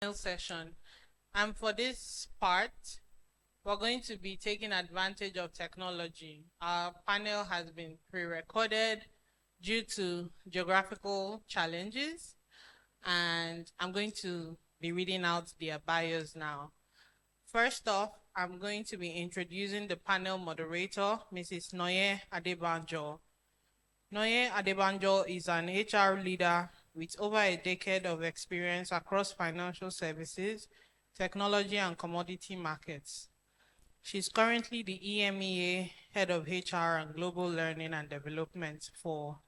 panel session. And for this part, we're going to be taking advantage of technology. Our panel has been pre-recorded due to geographical challenges, and I'm going to be reading out their bios now. First off, I'm going to be introducing the panel moderator, Mrs. Nonye Adebanjo. Nonye Adebanjo is an HR leader with over a decade of experience across financial services, technology, and commodity markets. She's currently the EMEA Head of HR and Global Learning and Development for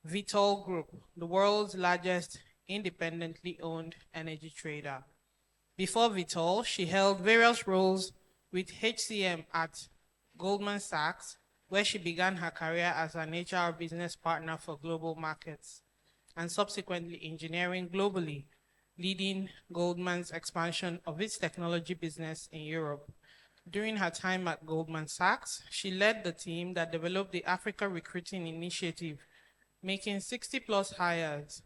Vitol Group, the world's largest independently owned energy trader. Before Vitol, she held various roles with HCM at Goldman Sachs, where she began her career as an HR business partner for global markets, and subsequently engineering globally, leading Goldman's expansion of its technology business in Europe. During her time at Goldman Sachs, she led the team that developed the Africa Recruiting Initiative, making 60+ hires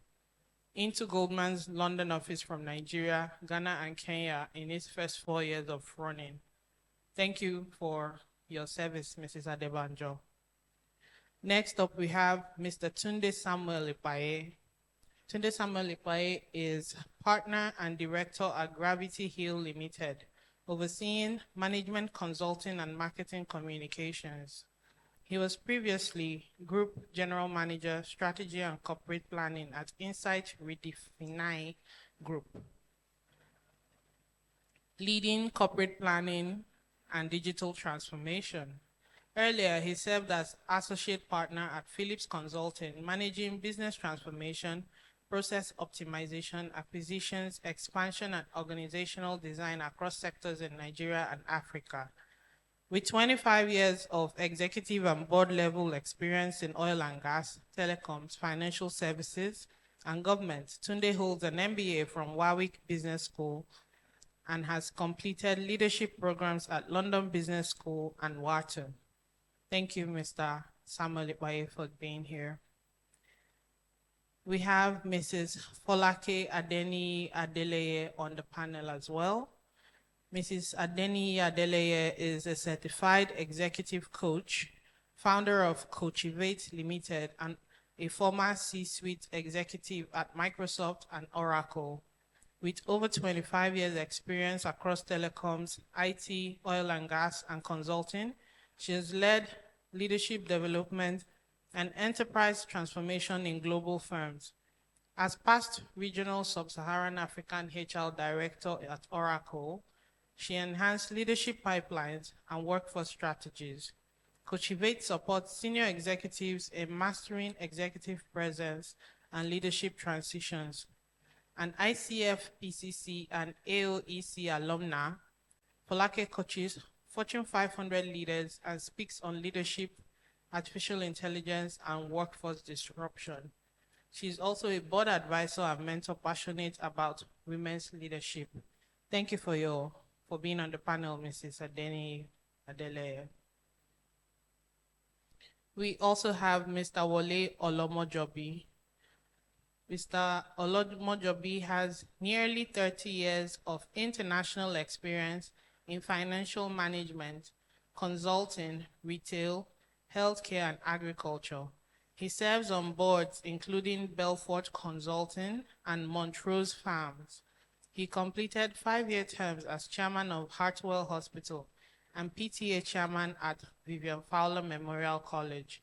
into Goldman's London office from Nigeria, Ghana, and Kenya in its first 4 years of running. Thank you for your service, Mrs. Adebanjo. Next up, we have Mr. Tunde Samuel-IPAYE. Tunde Samuel-IPAYE is partner and director at Gravity Hill Limited, overseeing management consulting and marketing communications. He was previously Group General Manager, Strategy and Corporate Planning at Insight Redefini Group, leading corporate planning and digital transformation. Earlier, he served as associate partner at Philips Consulting, managing business transformation, process optimization, acquisitions, expansion, and organizational design across sectors in Nigeria and Africa. With 25 years of executive and board-level experience in oil and gas, telecoms, financial services, and government, Tunde holds an MBA from Warwick Business School and has completed leadership programs at London Business School and Wharton. Thank you, Mr. Samuel-IPAYE, for being here. We have Mrs. FOLAKE ADENIYI-ADELEYE on the panel as well. Mrs. ADENIYI-ADELEYE is a certified executive coach, founder of Coachivate Limited, and a former C-suite executive at Microsoft and Oracle. With over 25 years experience across telecoms, IT, oil and gas, and consulting, she has led leadership development and enterprise transformation in global firms. As past regional sub-Saharan African HR director at Oracle, she enhanced leadership pipelines and workforce strategies. Coachivate supports senior executives in mastering executive presence and leadership transitions. An ICF, PCC, and AOEC alumna, FOLAKE coaches Fortune 500 leaders and speaks on leadership, artificial intelligence, and workforce disruption. She is also a board advisor and mentor passionate about women's leadership. Thank you for being on the panel, Mrs. ADENIYI-ADELEYE. We also have Mr. Wole Olomojobi. Mr. Olomojobi has nearly 30 years of international experience in financial management, consulting, retail, healthcare, and agriculture. He serves on boards including Belfort Consulting and Montrose Farms. He completed 5-year terms as chairman of Hartwell Hospital and PTA chairman at Vivian Fowler Memorial College.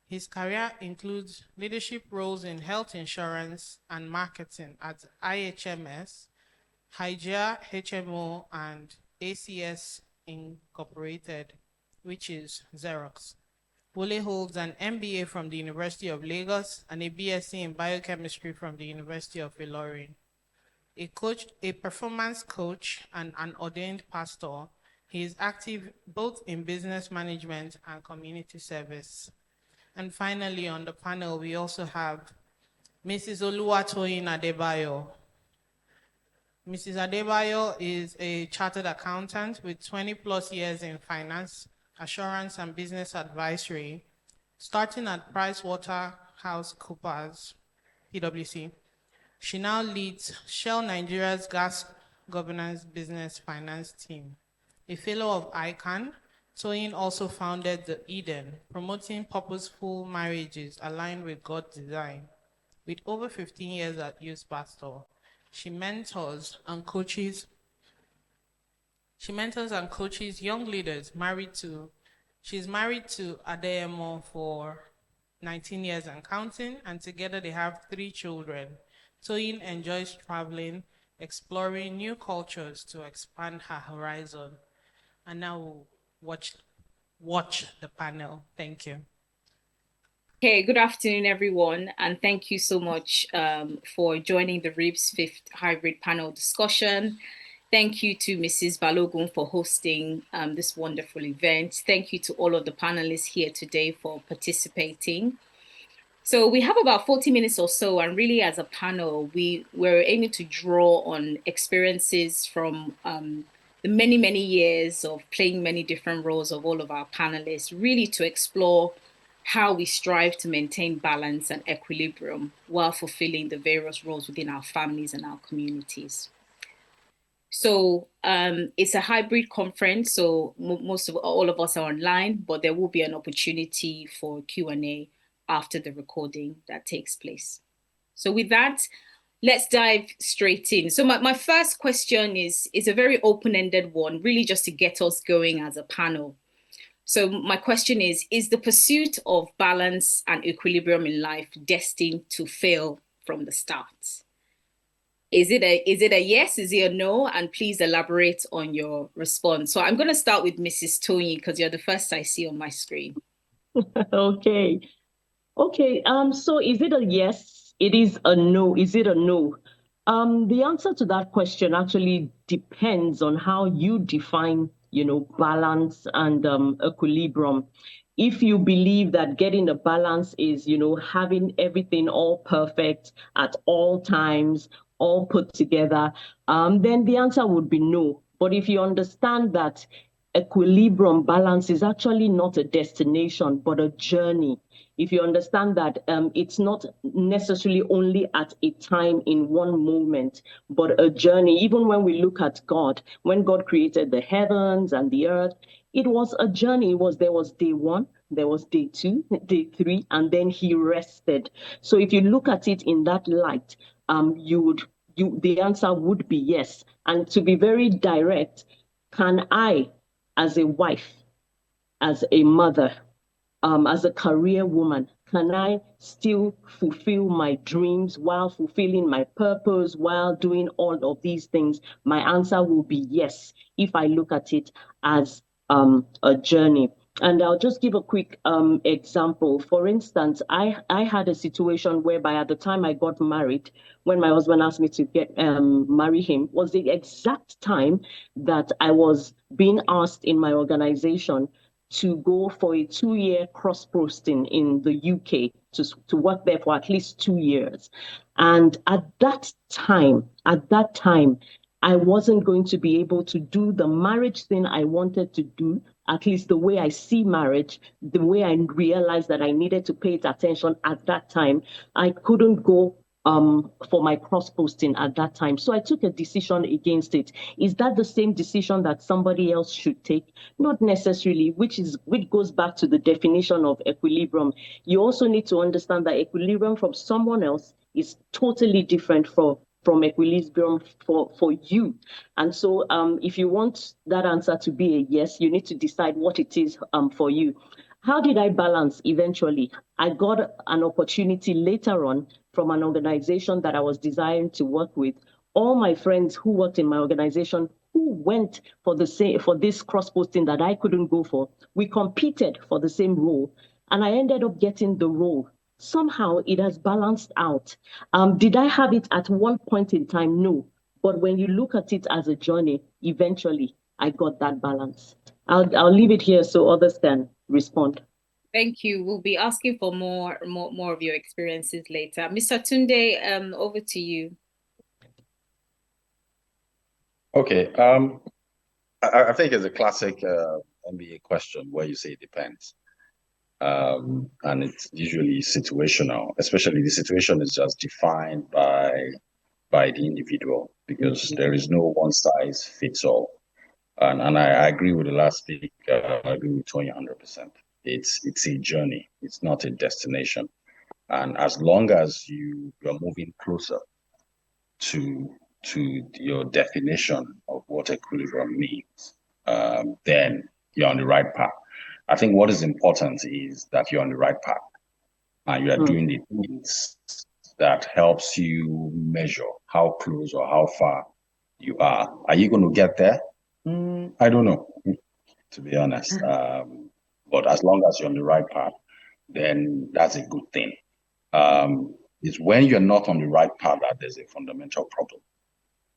His career includes leadership roles in health insurance and marketing at IHMS, Hygia HMO, and ACS Incorporated, which is Xerox. Wole holds an MBA from the University of Lagos and a BSc in biochemistry from the University of Ilorin. A performance coach, and an ordained pastor, he is active both in business management and community service. And finally, on the panel, we also have Mrs. TOYIN ADEBAYO. Mrs. Adebayo is a chartered accountant with 20+ years in finance, assurance, and business advisory, starting at PricewaterhouseCoopers, PwC, She now leads Shell Nigeria's gas governance business finance team. A fellow of ICANN, Toyin also founded the Eden, promoting purposeful marriages aligned with God's design. With over 15 years at Youth Pastor, she mentors and coaches young leaders she's married to Adeyemo for 19 years and counting, and together they have 3 children. Toyin enjoys traveling, exploring new cultures to expand her horizon. And now we'll watch the panel. Thank you. Okay, good afternoon, everyone, and thank you so much for joining the RIBS 5th Hybrid Panel discussion. Thank you to Mrs. Balogun for hosting this wonderful event. Thank you to all of the panelists here today for participating. So we have about 40 minutes or so, and really as a panel, we're aiming to draw on experiences from the many, many years of playing many different roles of all of our panelists, really to explore how we strive to maintain balance and equilibrium while fulfilling the various roles within our families and our communities. So it's a hybrid conference, so all of us are online, but there will be an opportunity for Q&A after the recording that takes place. So with that, let's dive straight in. So my first question is a very open-ended one, really just to get us going as a panel. So my question is the pursuit of balance and equilibrium in life destined to fail from the start? Is it a yes? Is it a no? And please elaborate on your response. So I'm going to start with Mrs. Toyin, because you're the first I see on my screen. Okay. So is it a yes? It is a no. Is it a no? The answer to that question actually depends on how you define, balance and equilibrium. If you believe that getting a balance is, having everything all perfect at all times, all put together, then the answer would be no. But if you understand that equilibrium, balance is actually not a destination, but a journey. If you understand that it's not necessarily only at a time in one moment, but a journey. Even when we look at God, when God created the heavens and the earth, it was a journey. There was day 1, there was day 2, day 3, and then he rested. So if you look at it in that light, the answer would be yes. And to be very direct, can I, as a wife, as a mother, as a career woman, can I still fulfill my dreams while fulfilling my purpose, while doing all of these things? My answer will be yes, if I look at it as a journey. And I'll just give a quick example. For instance, I had a situation whereby at the time I got married, when my husband asked me to marry him, was the exact time that I was being asked in my organization to go for a 2-year cross-posting in the UK to work there for at least 2 years. And at that time, I wasn't going to be able to do the marriage thing I wanted to do, at least the way I see marriage, the way I realized that I needed to pay it attention at that time. I couldn't go for my cross-posting at that time. So I took a decision against it. Is that the same decision that somebody else should take? Not necessarily, which goes back to the definition of equilibrium. You also need to understand that equilibrium from someone else is totally different from equilibrium for you. And so if you want that answer to be a yes, you need to decide what it is for you. How did I balance eventually? I got an opportunity later on from an organization that I was desiring to work with. All my friends who worked in my organization who went for this cross-posting that I couldn't go for, we competed for the same role, and I ended up getting the role. Somehow it has balanced out. Did I have it at one point in time? No. But when you look at it as a journey, eventually I got that balance. I'll leave it here so others can respond. Thank you. We'll be asking for more of your experiences later. Mr. Tunde, over to you. Okay. I think it's a classic MBA question where you say it depends. And it's usually situational, especially the situation is just defined by by the individual, because there is no one size fits all. And I agree with the last speaker. I agree with Tony 100%. It's a journey. It's not a destination. And as long as you're moving closer to your definition of what equilibrium means, then you're on the right path. I think what is important is that you're on the right path and you are doing the things that helps you measure how close or how far you are. Are you going to get there? I don't know, to be honest. But as long as you're on the right path, then that's a good thing. It's when you're not on the right path that there's a fundamental problem.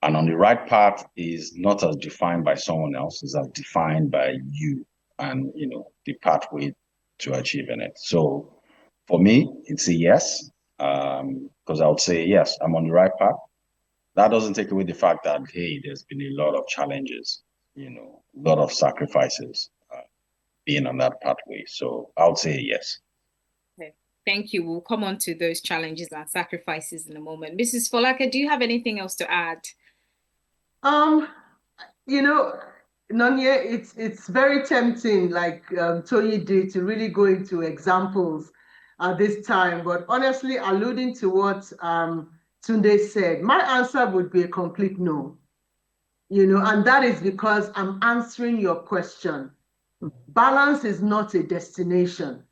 And on the right path is not as defined by someone else, it's as defined by you and, the pathway to achieving it. So for me, it's a yes, because I would say, yes, I'm on the right path. That doesn't take away the fact that, hey, there's been a lot of challenges, a lot of sacrifices being on that pathway. So I would say yes. Okay. Thank you. We'll come on to those challenges and sacrifices in a moment. Mrs. Folake, do you have anything else to add? Nonye, it's very tempting, like Tony did, to really go into examples at this time. But honestly, alluding to what Tunde said, my answer would be a complete no. And that is because I'm answering your question. Balance is not a destination.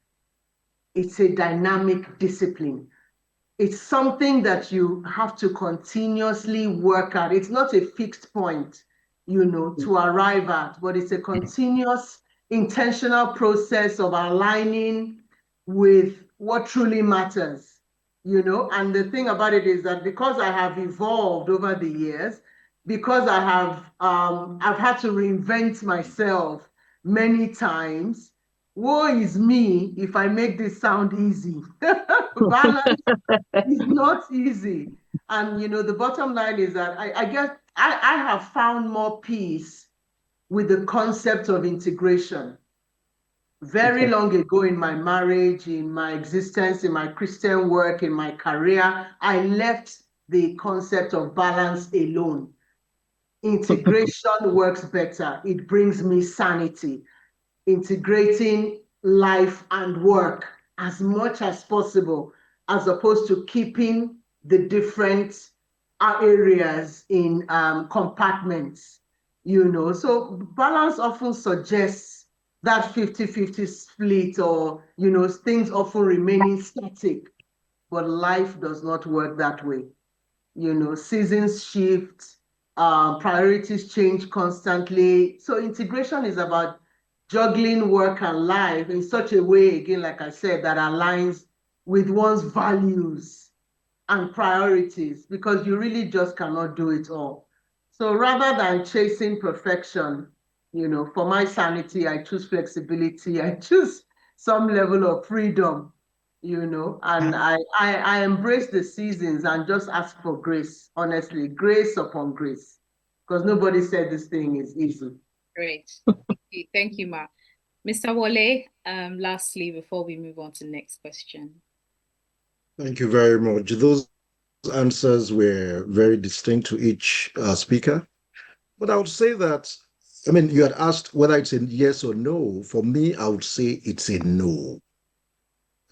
It's a dynamic discipline. It's something that you have to continuously work at. It's not a fixed point, to arrive at, but it's a continuous, intentional process of aligning with what truly matters, And the thing about it is that because I have evolved over the years, because I have, I've had to reinvent myself many times. Woe is me if I make this sound easy. Balance is not easy. And the bottom line is that I guess I have found more peace with the concept of integration. Very long ago in my marriage, in my existence, in my Christian work, in my career, I left the concept of balance alone. Integration works better. It brings me sanity. Integrating life and work as much as possible, as opposed to keeping the different areas in compartments, So balance often suggests that 50-50 split, or, things often remaining static, but life does not work that way. Seasons shift, priorities change constantly. So integration is about juggling work and life in such a way, again, like I said, that aligns with one's values and priorities, because you really just cannot do it all. So rather than chasing perfection, for my sanity, I choose flexibility, I choose some level of freedom, and I embrace the seasons and just ask for grace, honestly, grace upon grace, because nobody said this thing is easy. Great. Thank you, Ma. Mr. Wole, lastly, before we move on to the next question. Thank you very much. Those answers were very distinct to each speaker. But I would say that, you had asked whether it's a yes or no. For me, I would say it's a no.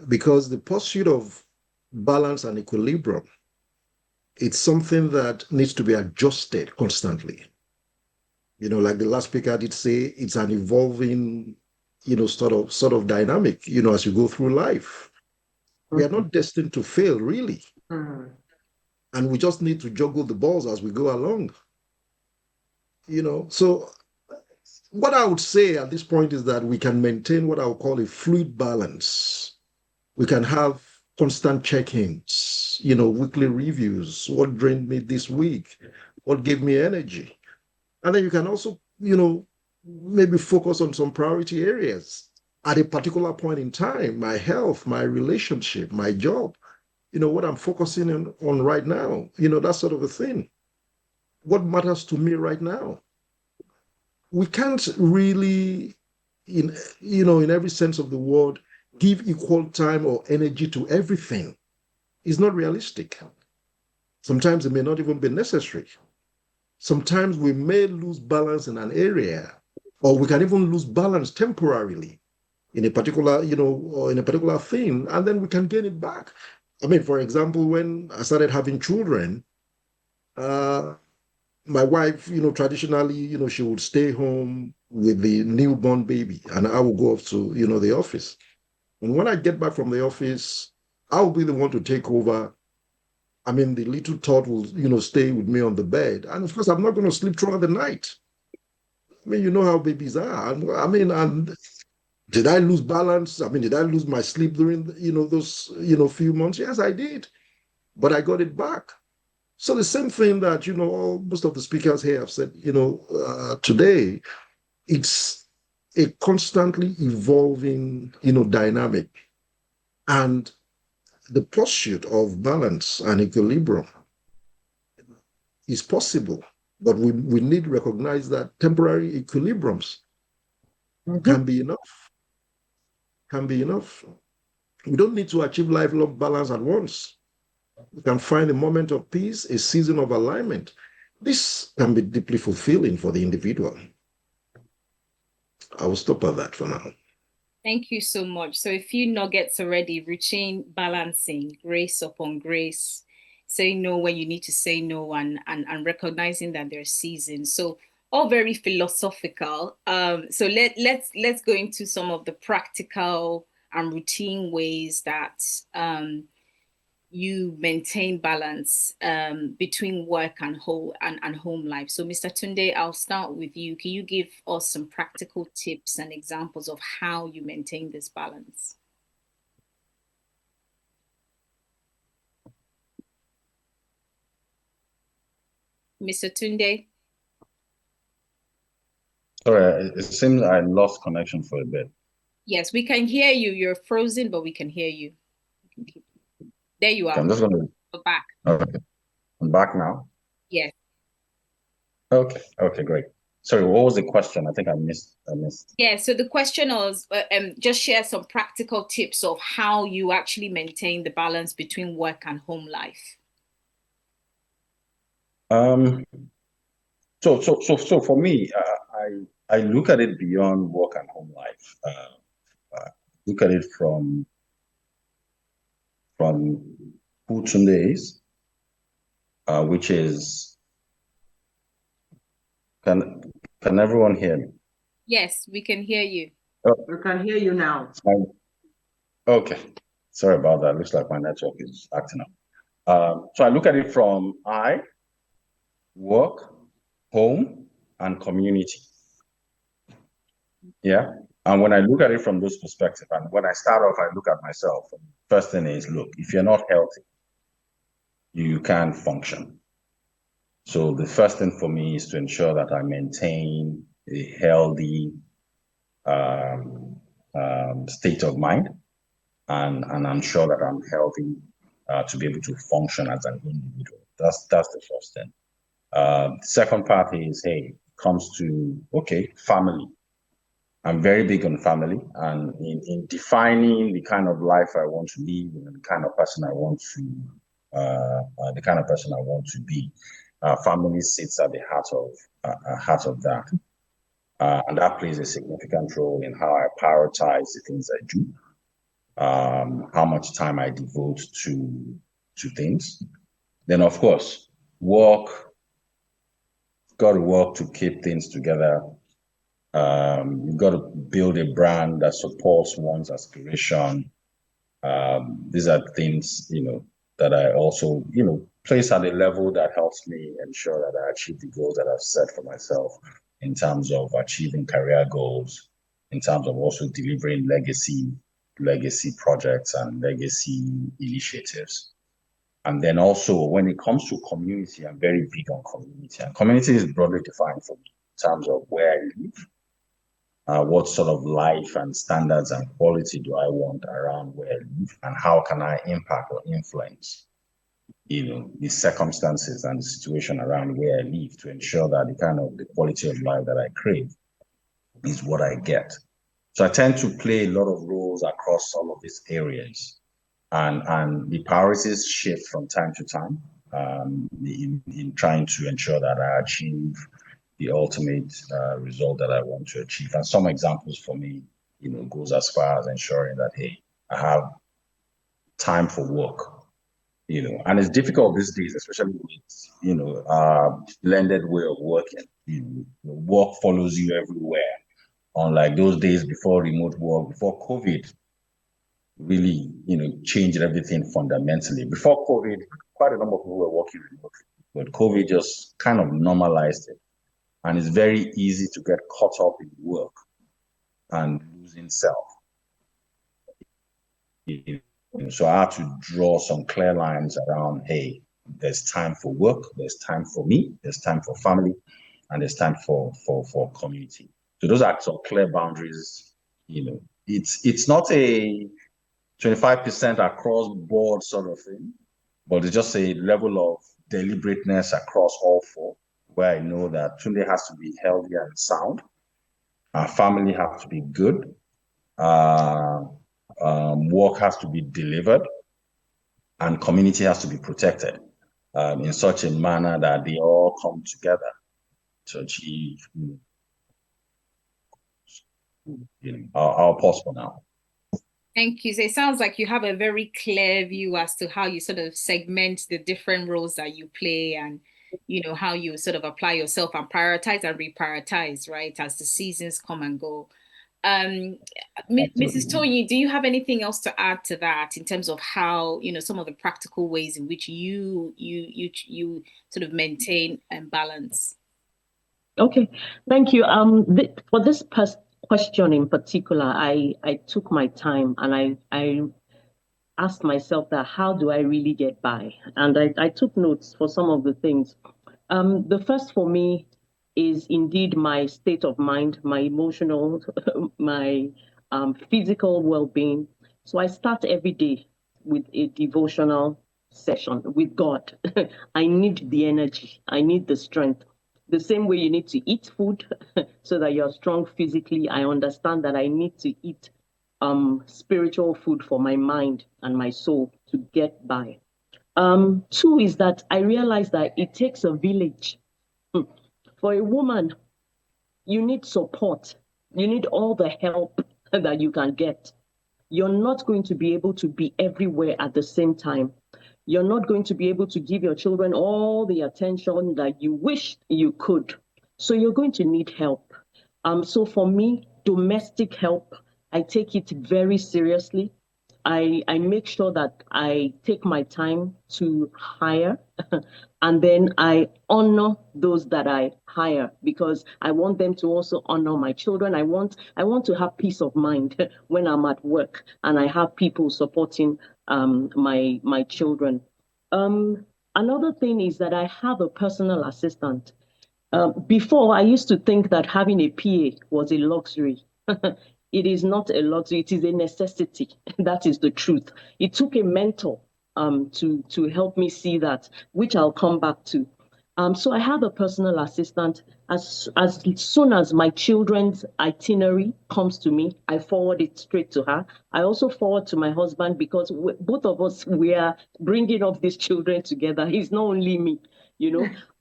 Because the pursuit of balance and equilibrium, it's something that needs to be adjusted constantly. Like the last speaker did say, it's an evolving, sort of dynamic, as you go through life. We are not destined to fail, really. And we just need to juggle the balls as we go along. So what I would say at this point is that we can maintain what I would call a fluid balance. We can have constant check-ins, weekly reviews. What drained me this week? What gave me energy? And then you can also, maybe focus on some priority areas at a particular point in time, my health, my relationship, my job, what I'm focusing on right now, that sort of a thing. What matters to me right now? We can't really, in every sense of the word, give equal time or energy to everything. It's not realistic. Sometimes it may not even be necessary. Sometimes we may lose balance in an area, or we can even lose balance temporarily in a particular, or in a particular thing, and then we can gain it back. I mean, for example, when I started having children, my wife, traditionally, she would stay home with the newborn baby, and I would go off to, the office. And when I get back from the office, I'll be the one to take over. I mean, the little tot will, stay with me on the bed. And of course, I'm not going to sleep throughout the night. I mean, you know how babies are. And did I lose balance? I mean, did I lose my sleep during, those, few months? Yes, I did. But I got it back. So the same thing that, most of the speakers here have said, today, it's a constantly evolving, dynamic. And the pursuit of balance and equilibrium is possible, but we need to recognize that temporary equilibriums can be enough. Can be enough. We don't need to achieve lifelong balance at once. We can find a moment of peace, a season of alignment. This can be deeply fulfilling for the individual. I will stop at that for now. Thank you so much. So a few nuggets already: routine, balancing, grace upon grace, saying no when you need to say no, and recognizing that there are seasons. So all very philosophical. So let's go into some of the practical and routine ways that you maintain balance between work and home life. So Mr. Tunde, I'll start with you. Can you give us some practical tips and examples of how you maintain this balance? Mr. Tunde? Sorry, it seems I lost connection for a bit. Yes, we can hear you. You're frozen, but we can hear you. There you are. Okay, I'm just going to... Go back. Okay. I'm back now? Yes. Okay, great. Sorry, what was the question? I think I missed. Yeah, so the question was, just share some practical tips of how you actually maintain the balance between work and home life. So for me, I look at it beyond work and home life. Look at it from who Tunde is, which is, can everyone hear me? Yes, we can hear you. We can hear you now. Okay, sorry about that. Looks like my network is acting up. So I look at it from work, home, and community. Yeah. And when I look at it from those perspectives, and when I start off, I look at myself. First thing is, look, if you're not healthy, you can't function. So the first thing for me is to ensure that I maintain a healthy state of mind, and I'm sure that I'm healthy to be able to function as an individual. That's the first thing. Second part is, hey, it comes to, okay, family. I'm very big on family, and in defining the kind of life I want to live and the kind of person I want to be. Family sits at the heart of that, and that plays a significant role in how I prioritize the things I do, how much time I devote to things. Then, of course, work. Got to work to keep things together. You've got to build a brand that supports one's aspiration. These are things, that I also, place at a level that helps me ensure that I achieve the goals that I've set for myself in terms of achieving career goals, in terms of also delivering legacy projects and legacy initiatives. And then also when it comes to community, I'm very big on community. And community is broadly defined for me in terms of where I live, what sort of life and standards and quality do I want around where I live, and how can I impact or influence, the circumstances and the situation around where I live to ensure that the quality of life that I crave is what I get. So I tend to play a lot of roles across all of these areas, and the priorities shift from time to time. in trying to ensure that I achieve the ultimate result that I want to achieve. And some examples for me, goes as far as ensuring that, hey, I have time for work, and it's difficult these days, especially with, blended way of working. Work follows you everywhere. Unlike those days before remote work, before COVID really, changed everything fundamentally. Before COVID, quite a number of people were working remotely, but COVID just kind of normalized it. And it's very easy to get caught up in work and losing self. So I had to draw some clear lines around, hey, there's time for work, there's time for me, there's time for family, and there's time for community. So those are some clear boundaries. It's not a 25% across board sort of thing, but it's just a level of deliberateness across all four, where I know that Tunde has to be healthy and sound, our family has to be good, work has to be delivered, and community has to be protected in such a manner that they all come together to achieve. I'll pause for now. Thank you. So it sounds like you have a very clear view as to how you sort of segment the different roles that you play, and how you sort of apply yourself and prioritize and reprioritize, right, as the seasons come and go. Mrs. Toyin, do you have anything else to add to that in terms of how, some of the practical ways in which you sort of maintain and balance? Okay, thank you. For this question in particular, I took my time and I asked myself that, how do I really get by? And I took notes for some of the things. The first for me is indeed my state of mind, my emotional, my physical well-being. So I start every day with a devotional session with God. I need the energy. I need the strength. The same way you need to eat food so that you're strong physically, I understand that I need to eat spiritual food for my mind and my soul to get by. Two is that I realize that it takes a village. For a woman, you need support. You need all the help that you can get. You're not going to be able to be everywhere at the same time. You're not going to be able to give your children all the attention that you wish you could. So you're going to need help. So for me, domestic help, I take it very seriously. I make sure that I take my time to hire and then I honor those that I hire, because I want them to also honor my children. I want to have peace of mind when I'm at work and I have people supporting my children. Another thing is that I have a personal assistant. Before, I used to think that having a PA was a luxury. It is not a luxury, it is a necessity. That is the truth. It took a mentor to help me see that, which I'll come back to. So I have a personal assistant. As soon as my children's itinerary comes to me, I forward it straight to her. I also forward to my husband, because both of us, we are bringing up these children together. It's not only me,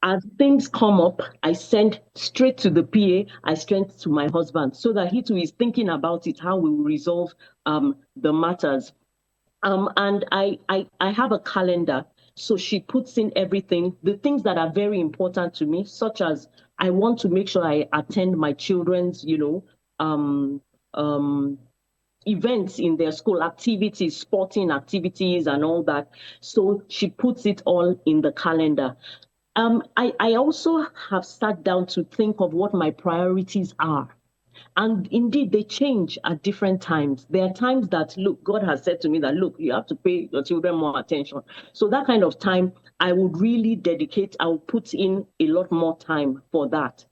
As things come up, I send straight to the PA, I send to my husband, so that he too is thinking about it, how we will resolve the matters. And I have a calendar, so she puts in everything, the things that are very important to me, such as I want to make sure I attend my children's, events in their school, activities, sporting activities and all that. So she puts it all in the calendar. I also have sat down to think of what my priorities are. And indeed, they change at different times. There are times that, look, God has said to me that, look, you have to pay your children more attention. So that kind of time, I would really dedicate, I would put in a lot more time for that.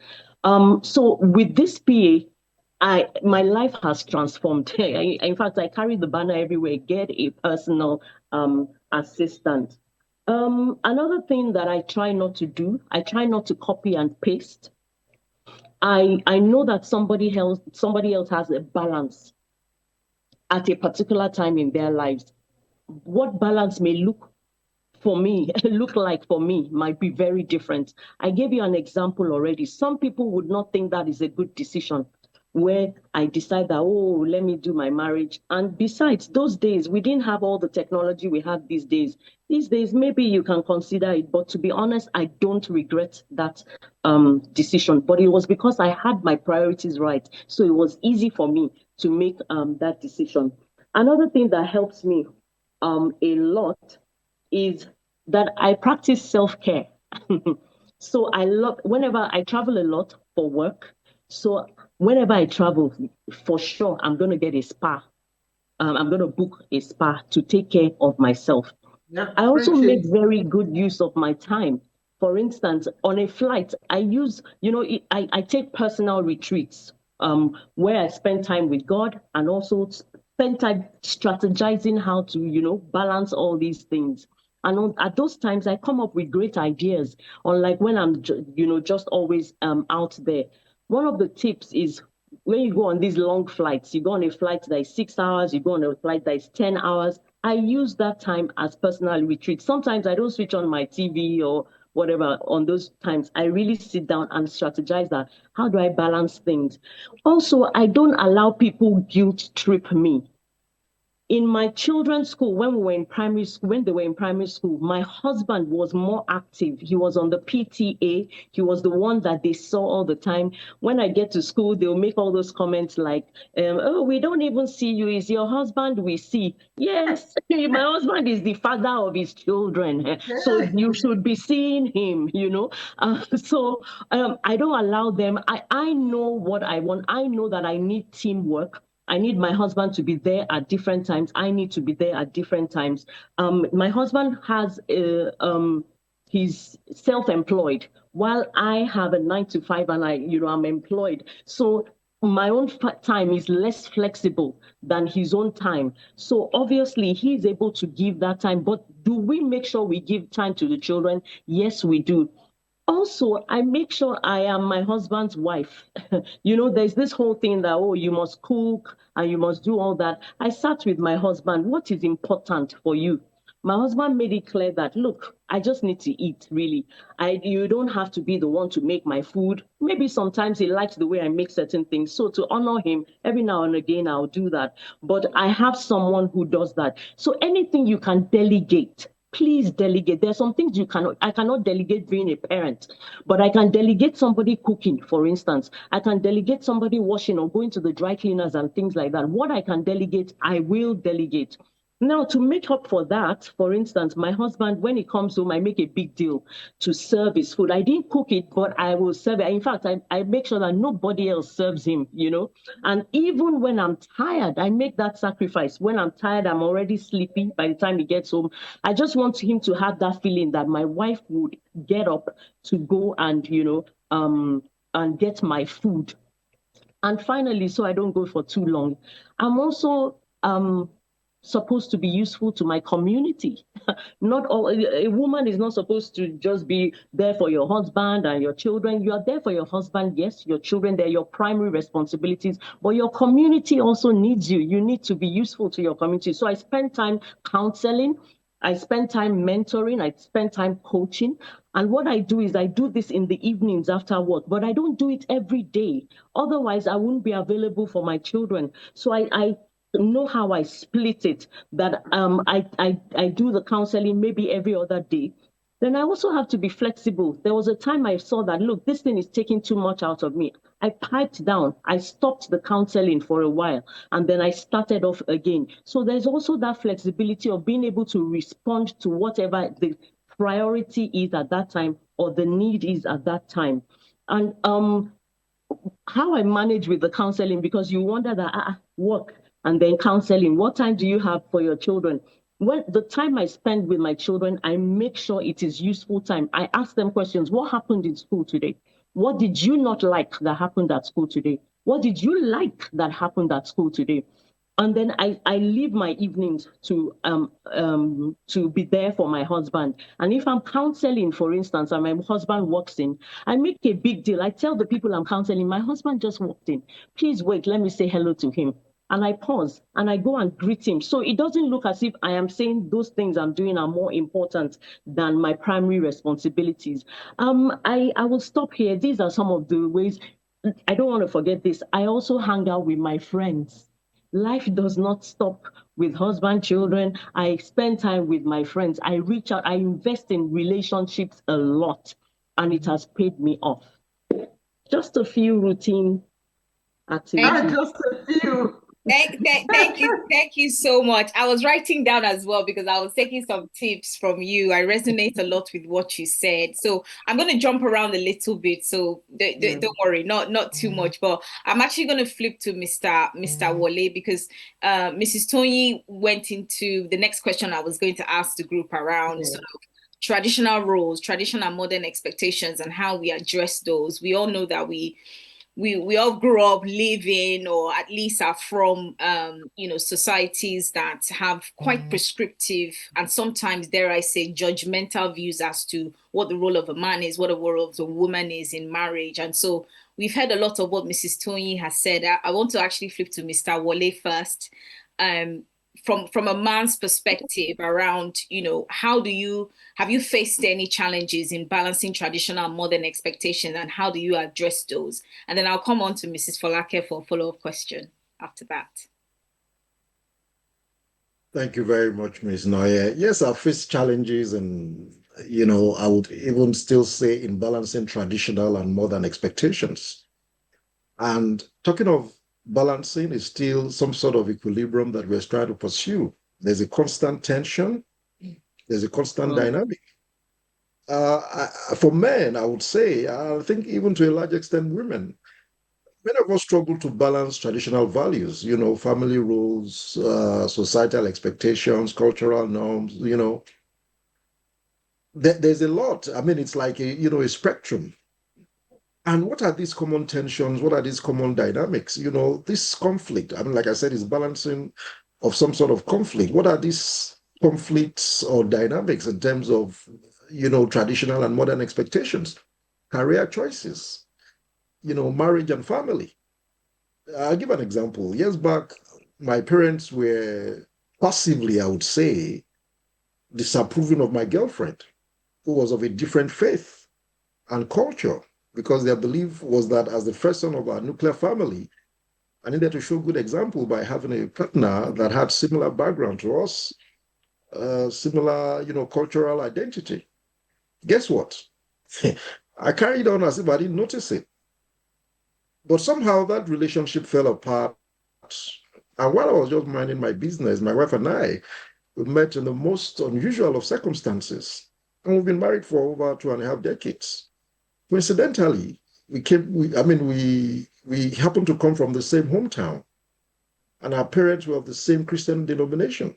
So with this PA, my life has transformed. In fact, I carry the banner everywhere, get a personal assistant. Another thing that I try not to do, I try not to copy and paste. I know that somebody else has a balance at a particular time in their lives. What balance may look for me, look like for me might be very different. I gave you an example already. Some people would not think that is a good decision, where I decide that, oh, let me do my marriage. And besides, those days, we didn't have all the technology we have these days. These days, maybe you can consider it, but to be honest, I don't regret that decision. But it was because I had my priorities right. So it was easy for me to make that decision. Another thing that helps me a lot is that I practice self-care. So I love, whenever I travel a lot for work, so whenever I travel, for sure, I'm going to get a spa. I'm going to book a spa to take care of myself. Yeah, I also make very good use of my time. For instance, on a flight, I use, I take personal retreats where I spend time with God and also spend time strategizing how to, balance all these things. And at those times, I come up with great ideas, unlike when I'm, just always out there. One of the tips is when you go on these long flights, you go on a flight that is 6 hours, you go on a flight that is 10 hours. I use that time as personal retreat. Sometimes I don't switch on my TV or whatever on those times. I really sit down and strategize that. How do I balance things? Also, I don't allow people guilt trip me. In my children's school, when they were in primary school, my husband was more active. He was on the PTA. He was the one that they saw all the time. When I get to school, they'll make all those comments like, oh, we don't even see you. Is your husband we see? Yes, my husband is the father of his children. So you should be seeing him, So I don't allow them. I know what I want. I know that I need teamwork. I need my husband to be there at different times. I need to be there at different times. My husband has he's self-employed while I have a 9 to 5 and I'm employed. So my own time is less flexible than his own time. So obviously he's able to give that time. But do we make sure we give time to the children? Yes, we do. Also, I make sure I am my husband's wife. There's this whole thing that, oh, you must cook and you must do all that. I sat with my husband. What is important for you? My husband made it clear that, look, I just need to eat, really. You don't have to be the one to make my food. Maybe sometimes he likes the way I make certain things. So to honor him, every now and again, I'll do that. But I have someone who does that. So anything you can delegate, please delegate. There are some things I cannot delegate being a parent, but I can delegate somebody cooking, for instance. I can delegate somebody washing or going to the dry cleaners and things like that. What I can delegate, I will delegate. Now, to make up for that, for instance, my husband, when he comes home, I make a big deal to serve his food. I didn't cook it, but I will serve it. In fact, I make sure that nobody else serves him, And even when I'm tired, I make that sacrifice. When I'm tired, I'm already sleepy by the time he gets home. I just want him to have that feeling that my wife would get up to go and, and get my food. And finally, so I don't go for too long, I'm also supposed to be useful to my community. Not all, a woman is not supposed to just be there for your husband and your children. You are there for your husband, yes, your children, they're your primary responsibilities, but your community also needs you. You need to be useful to your community. So I spend time counseling, I spend time mentoring, I spend time coaching. And what I do is I do this in the evenings after work, but I don't do it every day. Otherwise, I wouldn't be available for my children. So I know how I split it, that I do the counseling maybe every other day. Then I also have to be flexible. There was a time I saw that, look, this thing is taking too much out of me. I piped down. I stopped the counseling for a while, and then I started off again. So there's also that flexibility of being able to respond to whatever the priority is at that time or the need is at that time. And how I manage with the counseling, because you wonder that work and then counseling, what time do you have for your children? When the time I spend with my children, I make sure it is useful time. I ask them questions. What happened in school today? What did you not like that happened at school today? What did you like that happened at school today? And then I leave my evenings to be there for my husband. And if I'm counseling, for instance, and my husband walks in, I make a big deal. I tell the people I'm counseling, my husband just walked in. Please wait, let me say hello to him. and I pause and I go and greet him. So it doesn't look as if I am saying those things I'm doing are more important than my primary responsibilities. I will stop here. These are some of the ways. I don't want to forget this. I also hang out with my friends. Life does not stop with husband, children. I spend time with my friends. I reach out. I invest in relationships a lot, and it has paid me off. Just a few routine activities. Just a few. Thank you so much. I was writing down as well because I was taking some tips from you. I resonate a lot with what you said. So I'm going to jump around a little bit. So don't worry, not too much. But I'm actually going to flip to Mr. Wole because Mrs. Tony went into the next question I was going to ask the group around sort of traditional roles, traditional modern expectations, and how we address those. We all know that we all grew up living, or at least are from societies that have quite prescriptive and sometimes, dare I say, judgmental views as to what the role of a man is, what the role of the woman is in marriage. And so we've heard a lot of what Mrs. Tony has said. I want to actually flip to Mr. Wole first. From a man's perspective around, have you faced any challenges in balancing traditional and modern expectations, and how do you address those? And then I'll come on to Mrs. Folake for a follow-up question after that. Thank you very much, Ms. Nonye. Yes, I've faced challenges, and I would even still say in balancing traditional and modern expectations. And talking of balancing is still some sort of equilibrium that we're trying to pursue. There's a constant tension. There's a constant dynamic. For men, I would say, I think even to a large extent, women, many of us struggle to balance traditional values, family roles, societal expectations, cultural norms, There's a lot. I mean, it's like a spectrum. And what are these common tensions? What are these common dynamics? This conflict, I mean, like I said, is balancing of some sort of conflict. What are these conflicts or dynamics in terms of, traditional and modern expectations, career choices, marriage and family? I'll give an example. Years back, my parents were passively, I would say, disapproving of my girlfriend, who was of a different faith and culture, because their belief was that as the first son of our nuclear family, I needed to show good example by having a partner that had similar background to us, similar, cultural identity. Guess what? I carried on as if I didn't notice it. But somehow that relationship fell apart. And while I was just minding my business, my wife and I, we met in the most unusual of circumstances. And we've been married for over 2.5 decades. Coincidentally, we happened to come from the same hometown, and our parents were of the same Christian denomination.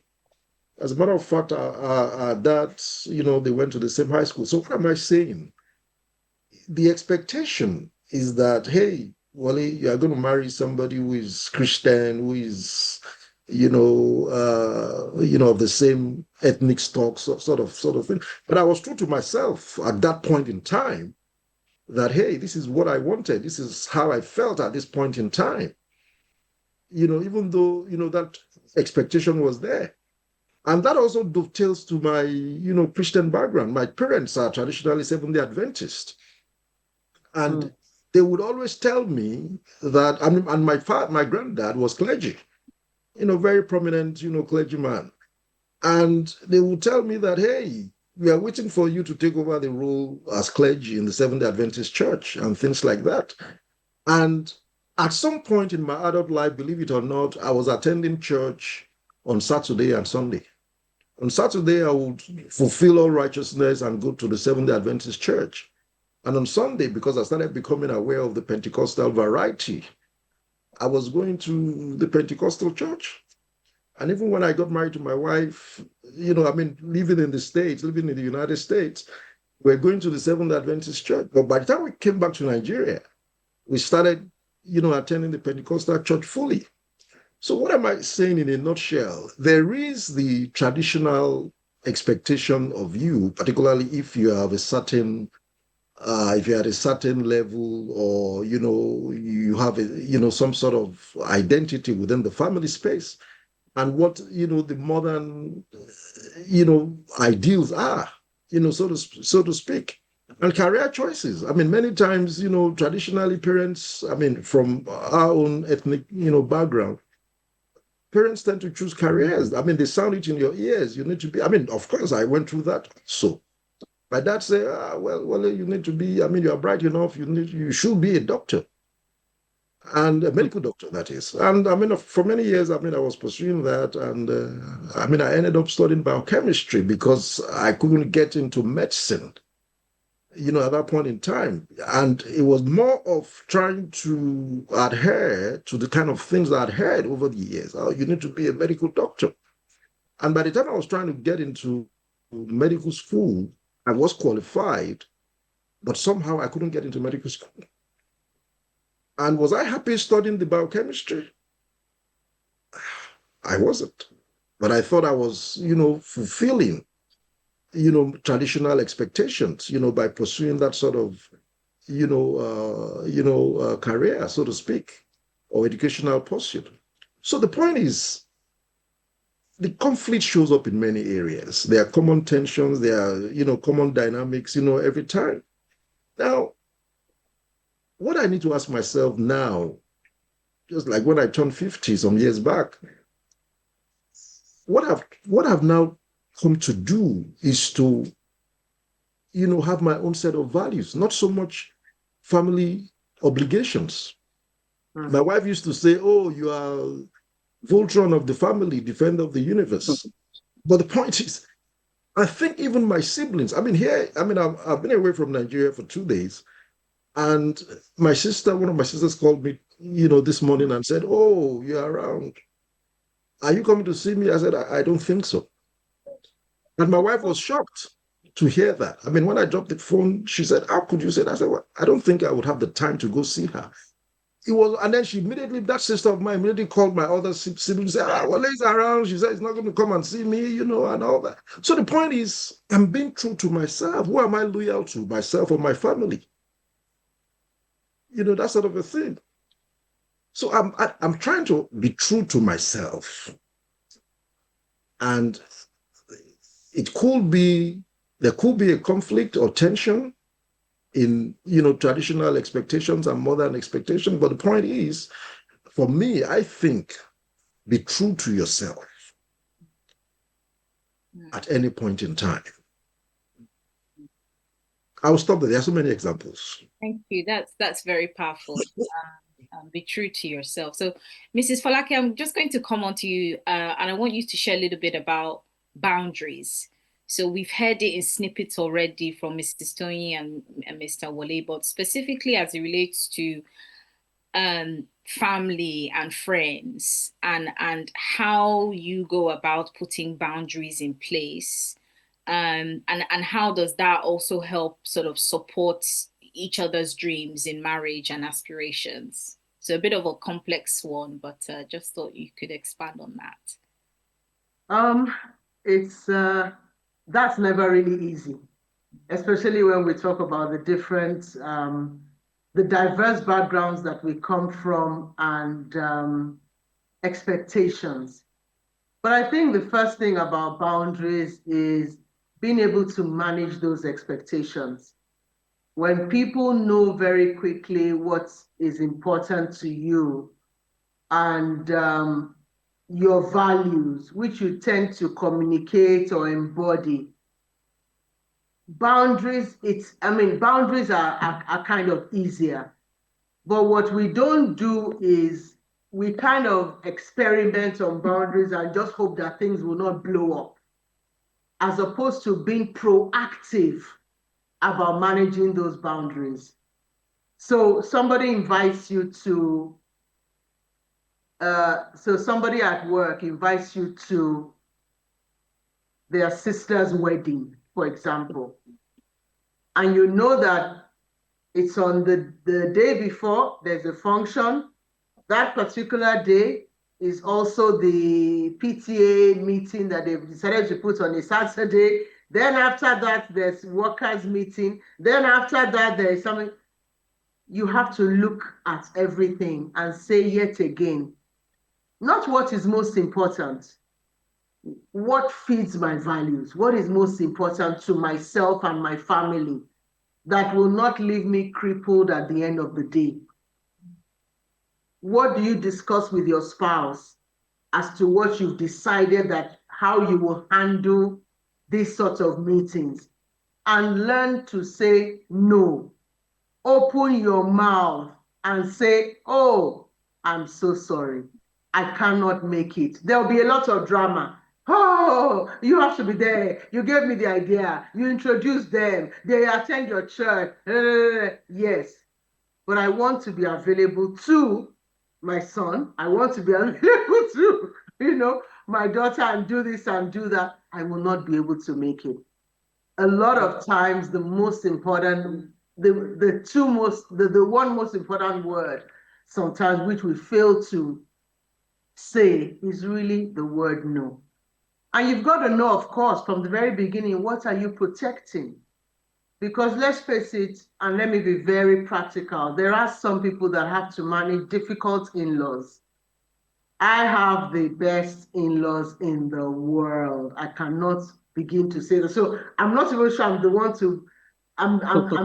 As a matter of fact, our dads, they went to the same high school. So what am I saying? The expectation is that, hey, Wole, you are going to marry somebody who is Christian, who is, of the same ethnic stock, sort of thing. But I was true to myself at that point in time, that, hey, this is what I wanted. This is how I felt at this point in time. Even though, that expectation was there. And that also dovetails to my, Christian background. My parents are traditionally Seventh-day Adventist. And they would always tell me that, and my granddad was clergy, very prominent, clergyman. And they would tell me that, hey, we are waiting for you to take over the role as clergy in the Seventh-day Adventist Church and things like that. And at some point in my adult life, believe it or not, I was attending church on Saturday and Sunday. On Saturday, I would fulfill all righteousness and go to the Seventh-day Adventist Church. And on Sunday, because I started becoming aware of the Pentecostal variety, I was going to the Pentecostal church. And even when I got married to my wife, living in the United States, we're going to the Seventh Adventist Church. But by the time we came back to Nigeria, we started, attending the Pentecostal church fully. So what am I saying in a nutshell? There is the traditional expectation of you, particularly if you have a certain if you're at a certain level, or you have some sort of identity within the family space, and what the modern ideals are, so to speak, and career choices. I mean, many times, traditionally parents, I mean, from our own ethnic background, parents tend to choose careers. I mean, they sound it in your ears. You need to be. I mean, of course, I went through that. So my dad said, well, you need to be. I mean, you are bright enough. You should be a doctor, and a medical doctor, that is. And I mean, for many years, I mean, I was pursuing that, and I mean, I ended up studying biochemistry because I couldn't get into medicine, at that point in time. And it was more of trying to adhere to the kind of things that I'd heard over the years. Oh, you need to be a medical doctor. And by the time I was trying to get into medical school, I was qualified, but somehow I couldn't get into medical school. And was I happy studying the biochemistry? I wasn't. But I thought I was, fulfilling, traditional expectations, by pursuing that sort of, career, so to speak, or educational pursuit. So the point is, the conflict shows up in many areas. There are common tensions, there are, common dynamics, every time. Now, what I need to ask myself now, just like when I turned 50 some years back, what I've now come to do is to, have my own set of values, not so much family obligations. Mm-hmm. My wife used to say, "Oh, you are Voltron of the family, defender of the universe." But the point is, I think even my siblings, I've been away from Nigeria for 2 days. And one of my sisters called me, this morning and said, "Oh, you're around. Are you coming to see me?" I said, I don't think so. And my wife was shocked to hear that. I mean, when I dropped the phone, she said, "How could you say that?" I said, "Well, I don't think I would have the time to go see her." And then that sister of mine immediately called my other sibling and said, "Well, he's around." She said, "He's not going to come and see me, and all that." So the point is, I'm being true to myself. Who am I loyal to, myself or my family? That sort of a thing. So I'm trying to be true to myself. And there could be a conflict or tension in, traditional expectations and modern expectations. But the point is, for me, I think, be true to yourself at any point in time. I'll stop there. There are so many examples. Thank you. That's very powerful. Be true to yourself. So, Mrs. Folake, I'm just going to come on to you, and I want you to share a little bit about boundaries. So we've heard it in snippets already from Mrs. Toyin and Mr. Wole, but specifically as it relates to family and friends, and how you go about putting boundaries in place. And how does that also help sort of support each other's dreams in marriage and aspirations? So a bit of a complex one, but just thought you could expand on that. That's never really easy, especially when we talk about the different, the diverse backgrounds that we come from and expectations. But I think the first thing about boundaries is being able to manage those expectations. When people know very quickly what is important to you and your values, which you tend to communicate or embody, boundaries are kind of easier. But what we don't do is we kind of experiment on boundaries and just hope that things will not blow up, as opposed to being proactive about managing those boundaries. So somebody invites you to, somebody at work invites you to their sister's wedding, for example, and you know that it's on the day before there's a function. That particular day is also the PTA meeting that they've decided to put on a Saturday. Then after that, there's workers' meeting. Then after that, there is something. You have to look at everything and say yet again, not what is most important, what feeds my values, what is most important to myself and my family that will not leave me crippled at the end of the day. What do you discuss with your spouse as to what you've decided that how you will handle these sorts of meetings? And learn to say no. Open your mouth and say, oh, I'm so sorry. I cannot make it. There'll be a lot of drama. Oh, you have to be there. You gave me the idea. You introduced them. They attend your church. Yes, but I want to be available to my son. I want to be available to, my daughter and do this and do that. I will not be able to make it. A lot of times, the most important, the one most important word sometimes which we fail to say is really the word no. And you've got to know, of course, from the very beginning, what are you protecting? Because let's face it, and let me be very practical, there are some people that have to manage difficult in-laws. I have the best in-laws in the world. I cannot begin to say that. So I'm not even sure I'm the one to, I'm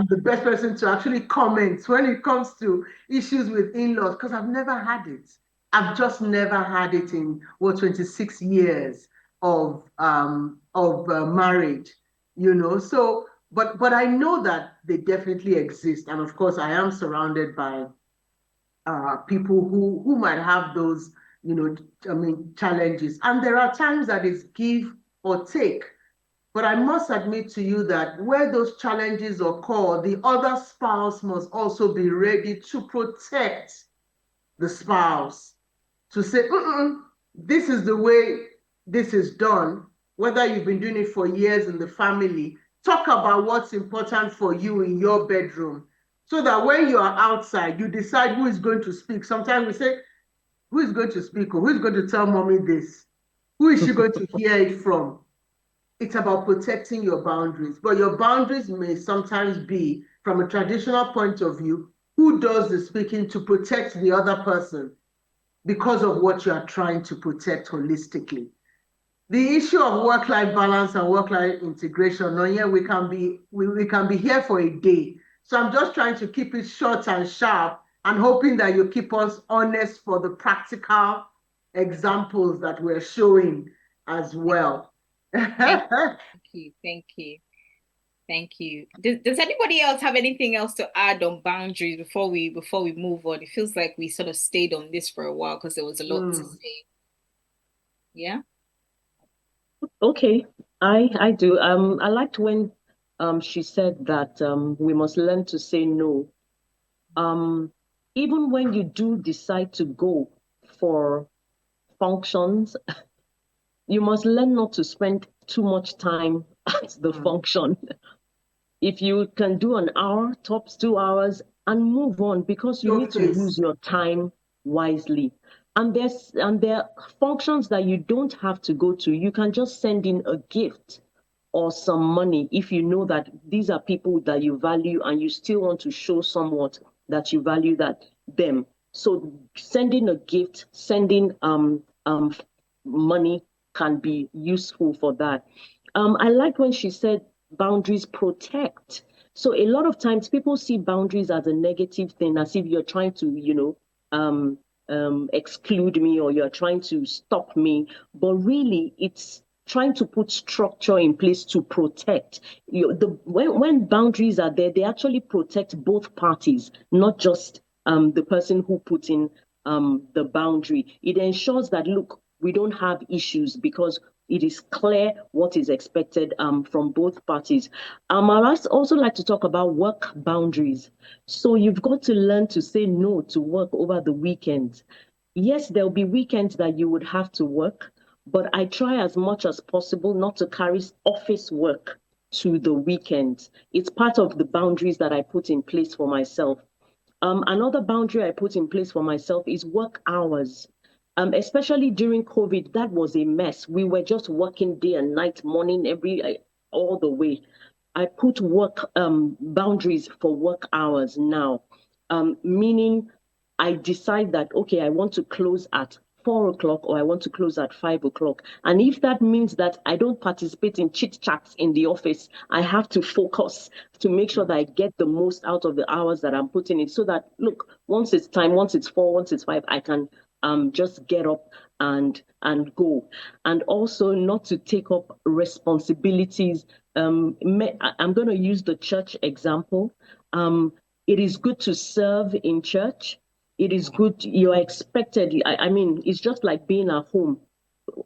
the best person to actually comment when it comes to issues with in-laws, because I've never had it. I've just never had it in 26 years of marriage, So, but I know that they definitely exist, and of course I am surrounded by people who might have those, challenges, and there are times that it's give or take. But I must admit to you that where those challenges occur, the other spouse must also be ready to protect the spouse, to say, this is the way this is done, whether you've been doing it for years in the family. Talk about what's important for you in your bedroom, so that when you are outside, you decide who is going to speak. Sometimes we say, who is going to speak, or who is going to tell mommy this? Who is she going to hear it from? It's about protecting your boundaries, but your boundaries may sometimes be, from a traditional point of view, who does the speaking to protect the other person because of what you are trying to protect holistically. The issue of work-life balance and work-life integration, Nonye, we can be here for a day. So I'm just trying to keep it short and sharp and hoping that you keep us honest for the practical examples that we're showing as well. Thank you. Does anybody else have anything else to add on boundaries before we move on? It feels like we sort of stayed on this for a while because there was a lot to say. Yeah. Okay, I do. I liked when she said that we must learn to say no. Even when you do decide to go for functions, you must learn not to spend too much time at the function. If you can do an hour, tops 2 hours, and move on, because you need to use your time wisely. And there are functions that you don't have to go to. You can just send in a gift or some money if you know that these are people that you value and you still want to show somewhat that you value them. So sending a gift, sending money can be useful for that. I like when she said boundaries protect. So a lot of times people see boundaries as a negative thing, as if you're trying to, exclude me or you're trying to stop me. But really, it's trying to put structure in place to protect. When boundaries are there, they actually protect both parties, not just the person who put in the boundary. It ensures that, look, we don't have issues because it is clear what is expected from both parties. I'd also like to talk about work boundaries. So you've got to learn to say no to work over the weekends. Yes, there'll be weekends that you would have to work, but I try as much as possible not to carry office work to the weekends. It's part of the boundaries that I put in place for myself. Another boundary I put in place for myself is work hours. Especially during COVID, that was a mess. We were just working day and night, morning, all the way. I put work boundaries for work hours now, meaning I decide that, okay, I want to close at 4 o'clock or I want to close at 5 o'clock. And if that means that I don't participate in chit chats in the office, I have to focus to make sure that I get the most out of the hours that I'm putting in, so that, look, once it's time, once it's 4, once it's 5, I can just get up and go. And also not to take up responsibilities. I'm going to use the church example. It is good to serve in church. It is good, you're expected. I mean, it's just like being at home.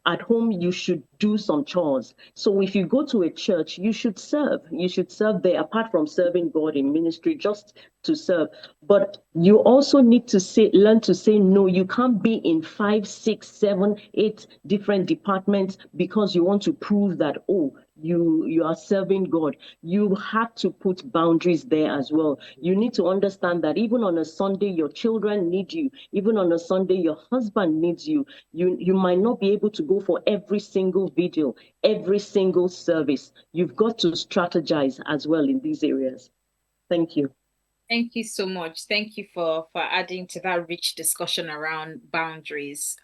At home, you should do some chores. So if you go to a church, you should serve. You should serve there, apart from serving God in ministry, just to serve. But you also need to learn to say no. You can't be in 5, 6, 7, 8 different departments because you want to prove that, oh, you are serving God. You have to put boundaries there as well. You need to understand that even on a Sunday, your children need you. Even on a Sunday, your husband needs you. You might not be able to go for every single video, every single service. You've got to strategize as well in these areas. Thank you. Thank you so much. Thank you for adding to that rich discussion around boundaries.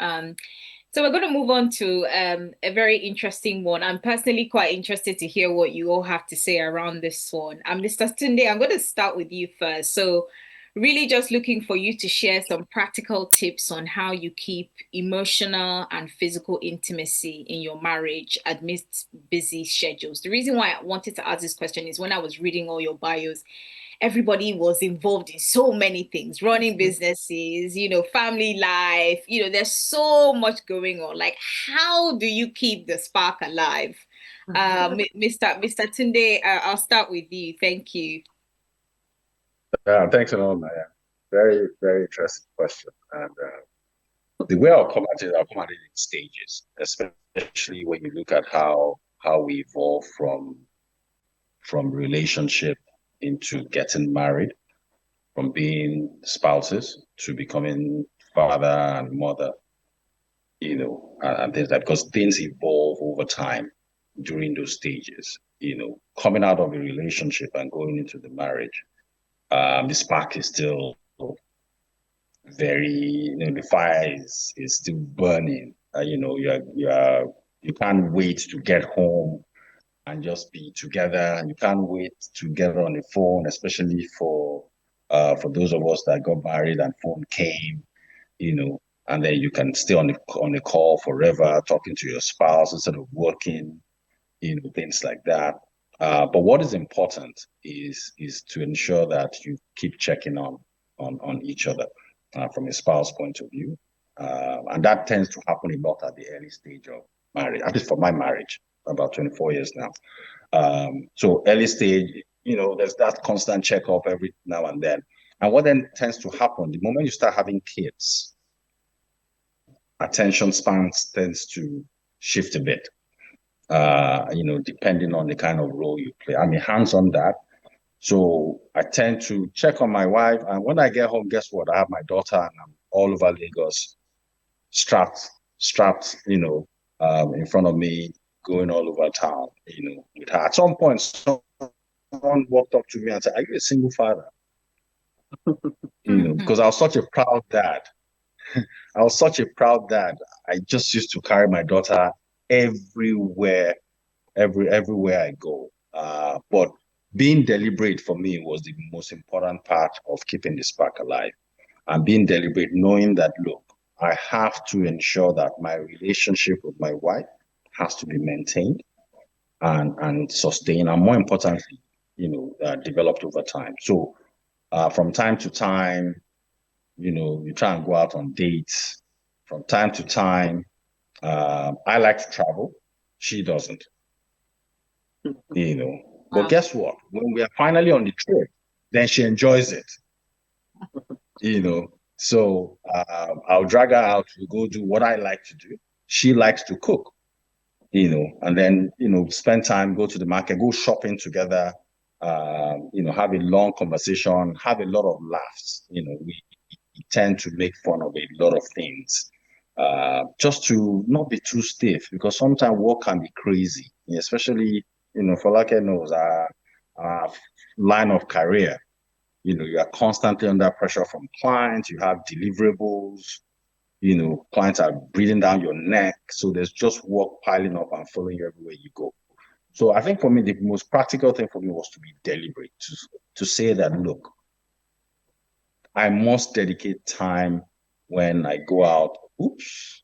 So we're going to move on to a very interesting one. I'm personally quite interested to hear what you all have to say around this one. Mr. Tunde, I'm going to start with you first. So really just looking for you to share some practical tips on how you keep emotional and physical intimacy in your marriage amidst busy schedules. The reason why I wanted to ask this question is when I was reading all your bios, everybody was involved in so many things, running businesses, family life, there's so much going on. Like, how do you keep the spark alive? Mr. Tunde, I'll start with you. Thank you. Thanks a lot, Maya. Very, very interesting question. And the way I'll come at it in stages, especially when you look at how we evolve from relationship into getting married, from being spouses to becoming father and mother, and things like, because things evolve over time during those stages, coming out of a relationship and going into the marriage. The spark is still very, the fire is still burning. You can't wait to get home and just be together, and you can't wait to get on the phone, especially for those of us that got married and phone came, and then you can stay on the call forever, talking to your spouse instead of working, things like that. But what is important is to ensure that you keep checking on each other from a spouse point of view, and that tends to happen a lot at the early stage of marriage. At least for my marriage, about 24 years now. So early stage, there's that constant checkup every now and then. And what then tends to happen, the moment you start having kids, attention spans tends to shift a bit, depending on the kind of role you play. I'm a hands on dad. So I tend to check on my wife. And when I get home, guess what? I have my daughter and I'm all over Lagos, strapped, in front of me, going all over town, with her. At some point, someone walked up to me and said, "Are you a single father?" Because I was such a proud dad. I just used to carry my daughter everywhere I go. But being deliberate for me was the most important part of keeping the spark alive. And being deliberate, knowing that, look, I have to ensure that my relationship with my wife has to be maintained and sustained, and more importantly, developed over time. So from time to time, you try and go out on dates. From time to time, I like to travel. She doesn't, But guess what? When we are finally on the trip, then she enjoys it, So I'll drag her out to go do what I like to do. She likes to cook, and then, spend time, go to the market, go shopping together, have a long conversation, have a lot of laughs. We tend to make fun of a lot of things, just to not be too stiff, because sometimes work can be crazy, especially Folake knows our line of career. You are constantly under pressure from clients. You have deliverables. Clients are breathing down your neck. So there's just work piling up and following you everywhere you go. So I think for me, the most practical thing for me was to be deliberate, to say that, look, I must dedicate time when I go out. Oops,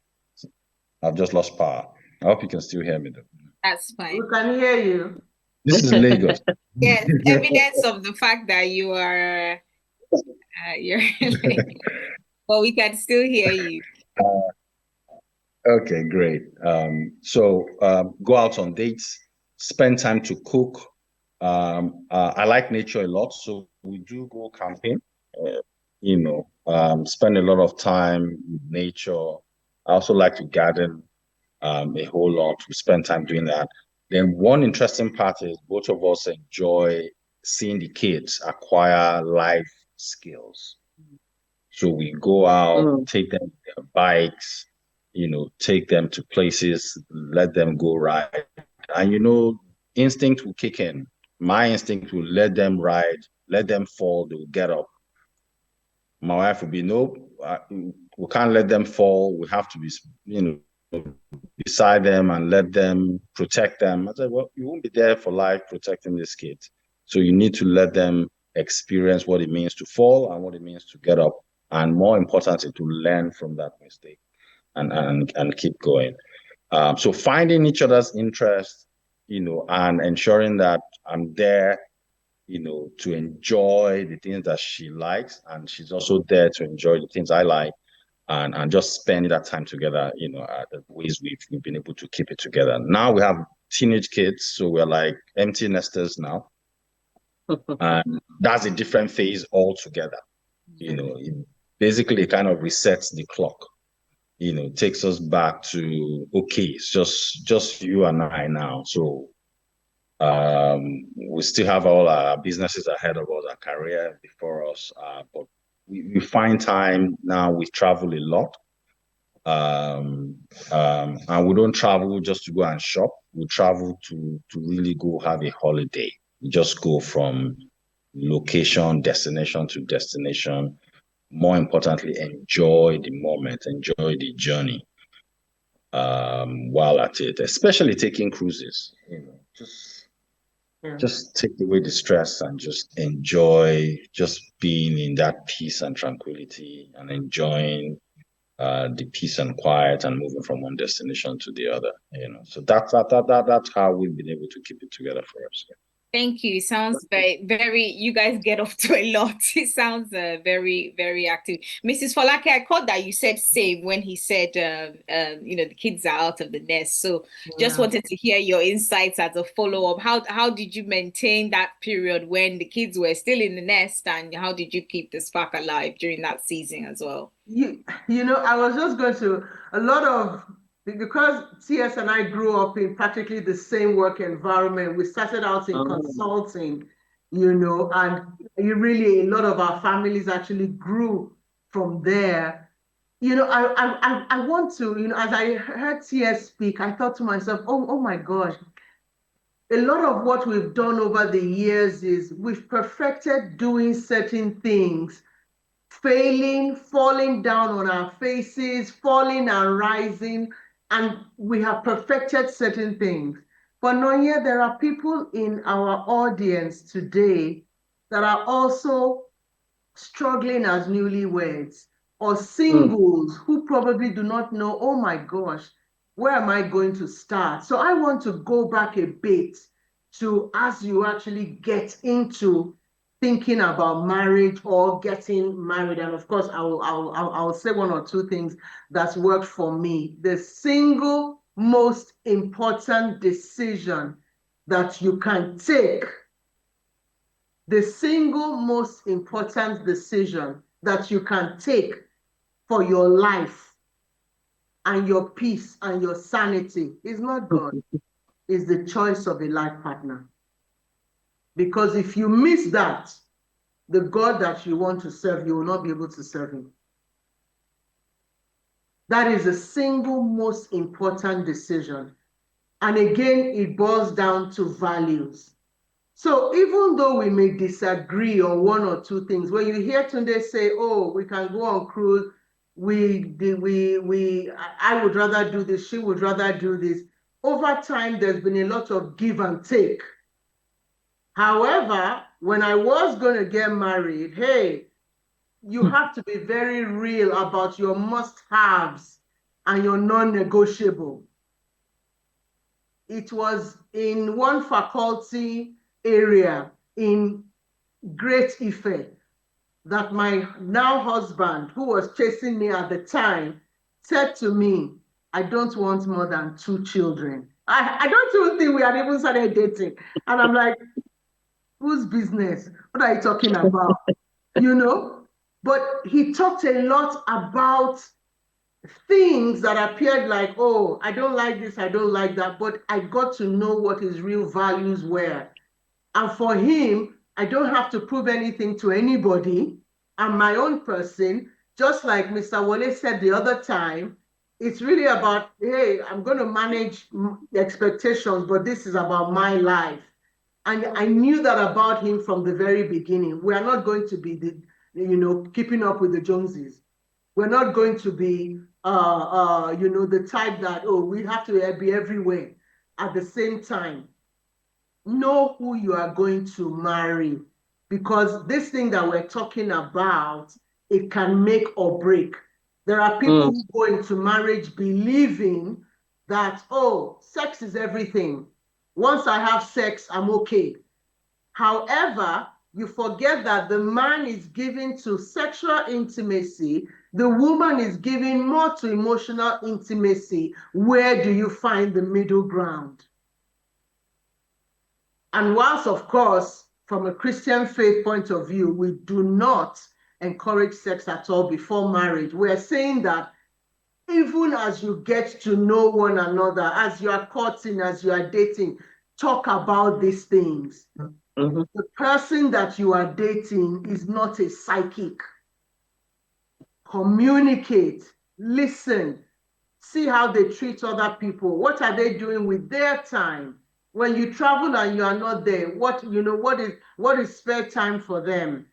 I've just lost power. I hope you can still hear me though. That's fine. We can hear you. This is Lagos. Yes, evidence of the fact that you are, you're, but we can still hear you. Okay, great. So go out on dates, spend time to cook. I like nature a lot, so we do go camping. Spend a lot of time with nature. I also like to garden a whole lot. We spend time doing that. Then one interesting part is both of us enjoy seeing the kids acquire life skills. So we go out, take them their bikes, take them to places, let them go ride. And instinct will kick in. My instinct will let them ride, let them fall, they will get up. My wife will be, nope, we can't let them fall. We have to be, beside them and let them protect them. I said, well, you won't be there for life protecting these kids. So you need to let them experience what it means to fall and what it means to get up. And more importantly, to learn from that mistake and keep going. So finding each other's interest, and ensuring that I'm there, to enjoy the things that she likes, and she's also there to enjoy the things I like, and just spending that time together, the ways we've been able to keep it together. Now we have teenage kids, so we're like empty nesters now. And that's a different phase altogether. It basically kind of resets the clock, takes us back to, okay, it's just you and I now. So we still have all our businesses ahead of us, our career before us, but we find time now. We travel a lot, and we don't travel just to go and shop. We travel to really go have a holiday. We just go from destination to destination. More importantly, enjoy the moment, enjoy the journey while at it, especially taking cruises. Just take away the stress and just enjoy just being in that peace and tranquility and enjoying the peace and quiet and moving from one destination to the other. So that's how we've been able to keep it together for us. Thank you. It sounds very, you guys get off to a lot. It sounds very, very active. Mrs. Folake, I caught that you said same when he said, the kids are out of the nest. So just wanted to hear your insights as a follow-up. How did you maintain that period when the kids were still in the nest, and how did you keep the spark alive during that season as well? I was just going to, because TS and I grew up in practically the same work environment. We started out in consulting, and really a lot of our families actually grew from there. I want to, as I heard TS speak, I thought to myself, oh my gosh, a lot of what we've done over the years is we've perfected doing certain things, failing, falling down on our faces, falling and rising, and we have perfected certain things. But Nonye, there are people in our audience today that are also struggling as newlyweds or singles who probably do not know, oh my gosh, where am I going to start? So I want to go back a bit to, as you actually get into thinking about marriage or getting married, and of course I'll say one or two things that's worked for me. The single most important decision that you can take, the single most important decision that you can take for your life and your peace and your sanity is not God, is the choice of a life partner. Because if you miss that, the God that you want to serve, you will not be able to serve him. That is the single most important decision And again, it boils down to values. So even though we may disagree on one or two things, when you hear Tunde say, oh, we can go on cruise, I would rather do this, she would rather do this. Over time, there's been a lot of give and take. However, when I was going to get married, hey, you have to be very real about your must-haves and your non-negotiable. It was in one faculty area in Great Ife that my now husband, who was chasing me at the time, said to me, I don't want more than 2 children. I don't even think we had even started dating. And I'm like, whose business? What are you talking about? You know? But he talked a lot about things that appeared like, oh, I don't like this, I don't like that, but I got to know what his real values were. And for him, I don't have to prove anything to anybody. I'm my own person, just like Mr. Wole said the other time. It's really about, hey, I'm going to manage expectations, but this is about my life. And I knew that about him from the very beginning. We are not going to be keeping up with the Joneses. We're not going to be, the type that, oh, we have to be everywhere at the same time. Know who you are going to marry, because this thing that we're talking about, it can make or break. There are people who go into marriage believing that, oh, sex is everything. Once I have sex, I'm okay. However, you forget that the man is giving to sexual intimacy, the woman is giving more to emotional intimacy. Where do you find the middle ground? And whilst, of course, from a Christian faith point of view, we do not encourage sex at all before marriage, we're saying that even as you get to know one another, as you are courting, as you are dating, talk about these things. The person that you are dating is not a psychic. Communicate, listen, see how they treat other people. What are they doing with their time? When you travel and you are not there, what is spare time for them?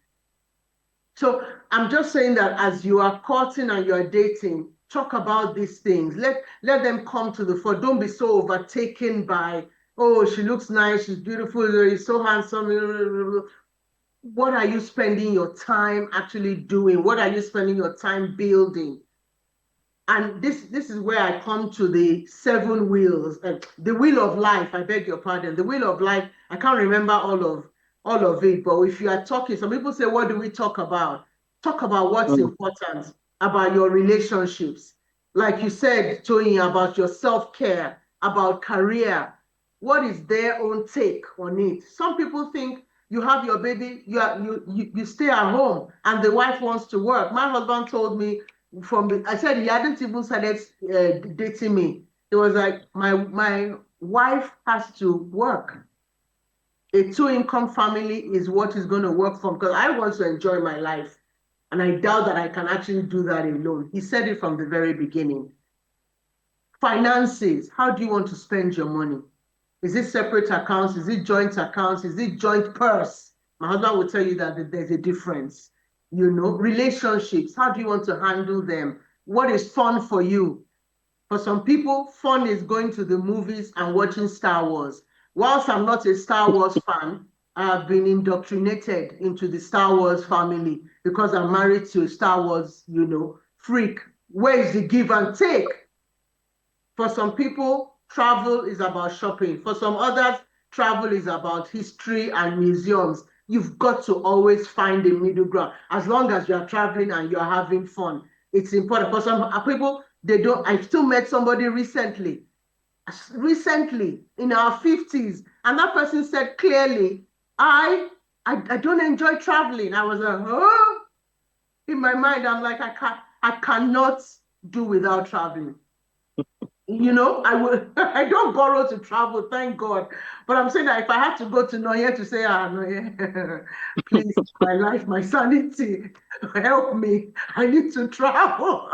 So I'm just saying that as you are courting and you are dating, talk about these things. Let them come to the fore. Don't be so overtaken by, oh, she looks nice, she's beautiful, he's so handsome. What are you spending your time actually doing? What are you spending your time building? And this is where I come to the 7 wheels, the wheel of life, I beg your pardon, the wheel of life. I can't remember all of it, but if you are talking, some people say, what do we talk about? Talk about what's important, about your relationships. Like you said, Toyin, about your self-care, about career. What is their own take on it? Some people think you have your baby, you stay at home and the wife wants to work. My husband told me, I said he hadn't even started dating me. It was like, my wife has to work. A 2-income family is what is going to work for, because I want to enjoy my life. And I doubt that I can actually do that alone. He said it from the very beginning. Finances, how do you want to spend your money? Is it separate accounts? Is it joint accounts? Is it joint purse? My husband will tell you that there's a difference. Relationships, how do you want to handle them? What is fun for you? For some people, fun is going to the movies and watching Star Wars. Whilst I'm not a Star Wars fan, I've been indoctrinated into the Star Wars family because I'm married to a Star Wars, freak. Where is the give and take? For some people, travel is about shopping. For some others, travel is about history and museums. You've got to always find a middle ground. As long as you're traveling and you're having fun, it's important. For some people, I still met somebody recently in our 50s, and that person said clearly, I don't enjoy traveling. I was like, oh, in my mind, I'm like, I cannot do without traveling. I don't borrow to travel, thank God. But I'm saying that if I have to go to Nonye to say, Nonye, please, my life, my sanity, help me. I need to travel.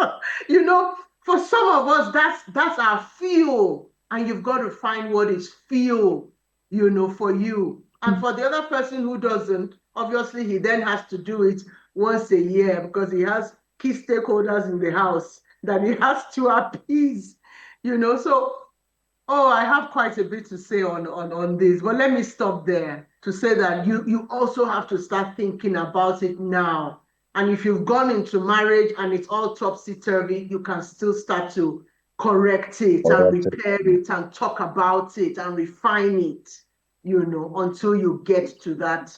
For some of us, that's our fuel. and you've got to find what is feel, for you. And for the other person who doesn't, obviously he then has to do it once a year because he has key stakeholders in the house that he has to appease, So, I have quite a bit to say on this, but let me stop there to say that you also have to start thinking about it now. And if you've gone into marriage and it's all topsy-turvy, you can still start to correct it and repair it and talk about it and refine it, until you get to that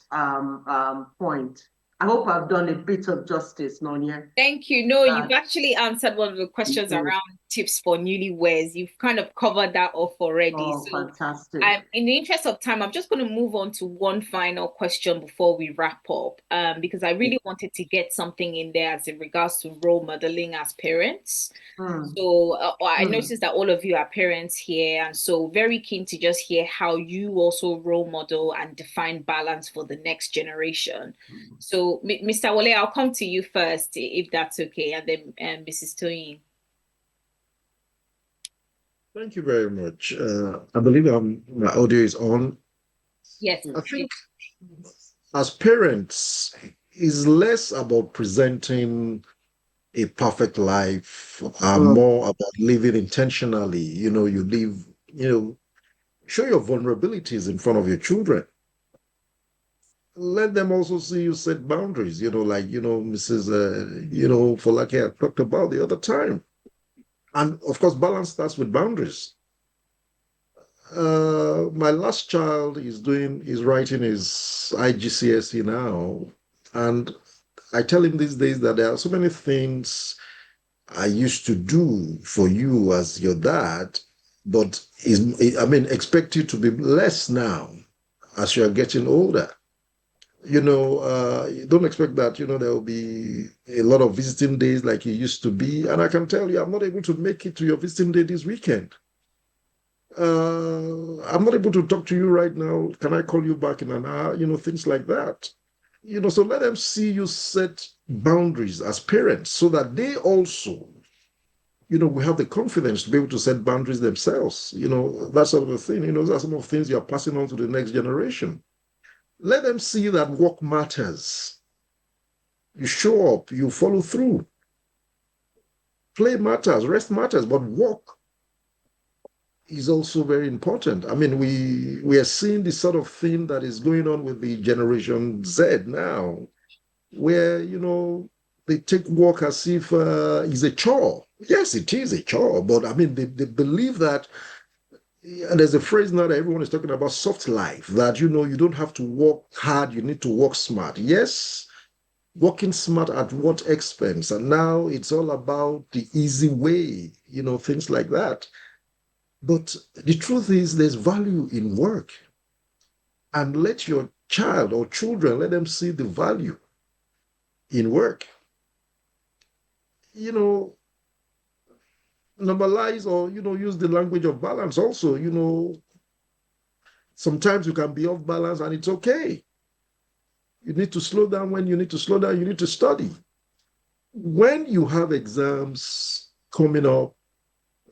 point. I hope I've done a bit of justice, Nonye. Thank you. No, you've actually answered one of the questions around tips for newlyweds. You've kind of covered that off already. Oh, so fantastic. In the interest of time, I'm just going to move on to one final question before we wrap up, because I really wanted to get something in there as in regards to role modeling as parents. So I noticed that all of you are parents here, and so very keen to just hear how you also role model and define balance for the next generation. So Mr. Wole, I'll come to you first, if that's okay, and then Mrs. Toyin. Thank you very much. I believe my audio is on. Yes. I think as parents, it's less about presenting a perfect life, more about living intentionally. You live, show your vulnerabilities in front of your children. Let them also see you set boundaries, like, Mrs. Folake had talked about the other time. And of course, balance starts with boundaries. My last child is writing his IGCSE now. And I tell him these days that there are so many things I used to do for you as your dad, but expect you to be less now as you're getting older. Don't expect that, there will be a lot of visiting days like it used to be. And I can tell you, I'm not able to make it to your visiting day this weekend. I'm not able to talk to you right now. Can I call you back in an hour? Things like that. So let them see you set boundaries as parents so that they also, will have the confidence to be able to set boundaries themselves. That sort of a thing. Those are some of the things you're passing on to the next generation. Let them see that work matters. You show up, you follow through. Play matters, rest matters, but work is also very important. We are seeing the sort of thing that is going on with the Generation Z now, where, they take work as if it's a chore. Yes, it is a chore, but they believe that. And there's a phrase now that everyone is talking about, soft life, that, you don't have to work hard, you need to work smart. Yes, working smart at what expense? And now it's all about the easy way, things like that. But the truth is there's value in work. And let your child or children, let them see the value in work. Normalize or, use the language of balance also. Sometimes you can be off balance and it's okay. You need to slow down when you need to slow down. You need to study. When you have exams coming up,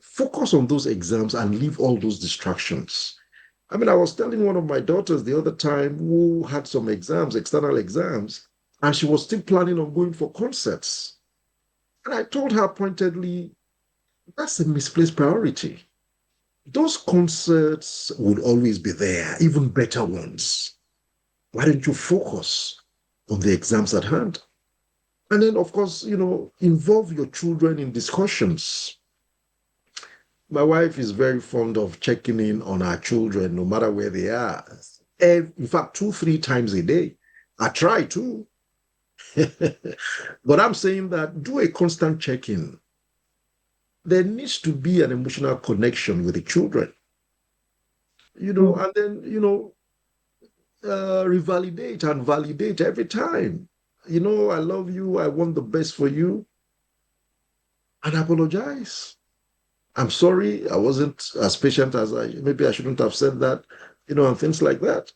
focus on those exams and leave all those distractions. I was telling one of my daughters the other time who had some exams, external exams, and she was still planning on going for concerts. And I told her pointedly, that's a misplaced priority. Those concerts would always be there, even better ones. Why don't you focus on the exams at hand? And then, of course, involve your children in discussions. My wife is very fond of checking in on our children, no matter where they are. In fact, 2-3 times a day. I try to. But I'm saying that do a constant check-in. There needs to be an emotional connection with the children, and then, revalidate and validate every time. I love you, I want the best for you, and apologize. I'm sorry, I wasn't as patient as maybe I shouldn't have said that, and things like that.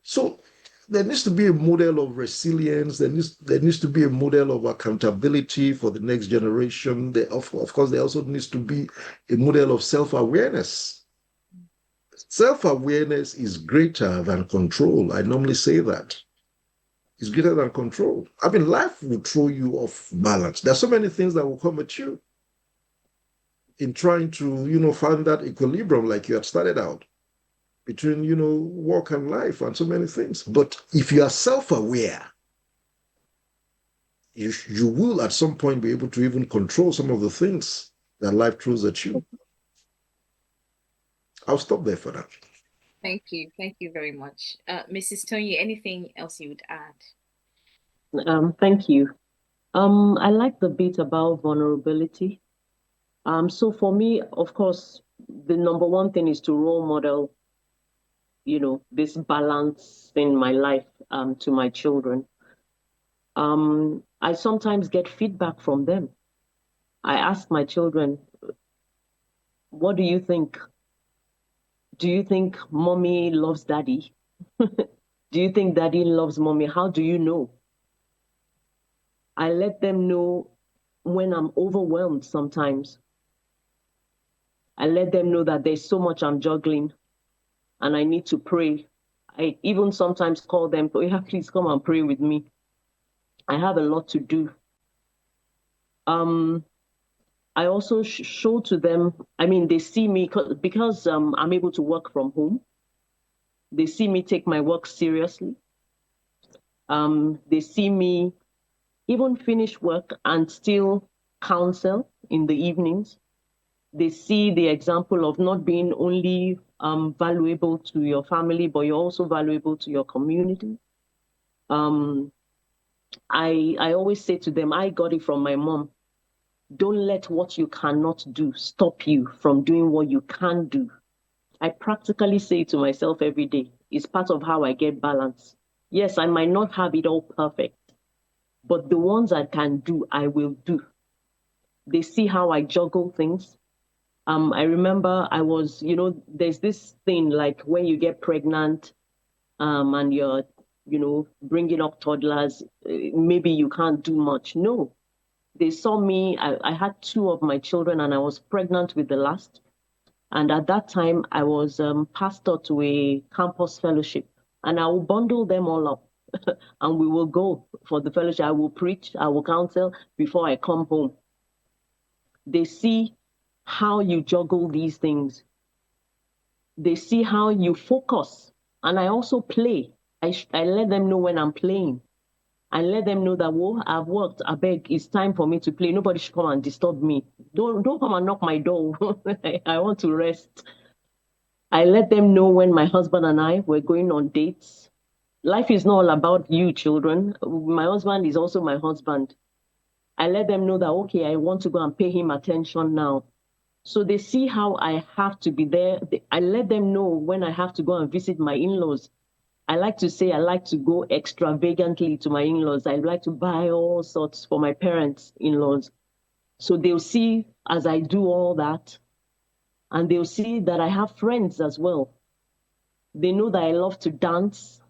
So there needs to be a model of resilience. There needs to be a model of accountability for the next generation. Of course, there also needs to be a model of self-awareness. Self-awareness is greater than control. I normally say that. It's greater than control. I mean, life will throw you off balance. There's so many things that will come at you in trying to, find that equilibrium like you had started out between, work and life and so many things. But if you are self-aware, you will at some point be able to even control some of the things that life throws at you. I'll stop there for that. Thank you. Thank you very much. Mrs. Tony, anything else you would add? Thank you. I like the bit about vulnerability. So for me, of course, the number one thing is to role model, this balance in my life to my children. I sometimes get feedback from them. I ask my children, what do you think? Do you think mommy loves daddy? Do you think daddy loves mommy? How do you know? I let them know when I'm overwhelmed sometimes. I let them know that there's so much I'm juggling and I need to pray. I even sometimes call them, oh, yeah, please come and pray with me. I have a lot to do. I also show to them, they see me because I'm able to work from home. They see me take my work seriously. They see me even finish work and still counsel in the evenings. They see the example of not being only valuable to your family, but you're also valuable to your community. I always say to them, I got it from my mom. Don't let what you cannot do stop you from doing what you can do. I practically say to myself every day, it's part of how I get balance. Yes, I might not have it all perfect, but the ones I can do, I will do. They see how I juggle things. I remember I was, there's this thing like when you get pregnant and you're, bringing up toddlers, maybe you can't do much. No, they saw me. I had 2 of my children and I was pregnant with the last. And at that time, I was pastor to a campus fellowship. And I will bundle them all up and we will go for the fellowship. I will preach, I will counsel before I come home. They see how you juggle these things. They see how you focus. And I also play. I let them know when I'm playing. I let them know that, whoa, I've worked, I beg, it's time for me to play. Nobody should come and disturb me. Don't come and knock my door. I want to rest. I let them know when my husband and I were going on dates. Life is not all about you, children. My husband is also my husband. I let them know that, okay, I want to go and pay him attention now. So they see how I have to be there. I let them know when I have to go and visit my in-laws. I like to say I like to go extravagantly to my in-laws. I like to buy all sorts for my parents' in-laws. So they'll see as I do all that, and they'll see that I have friends as well. They know that I love to dance.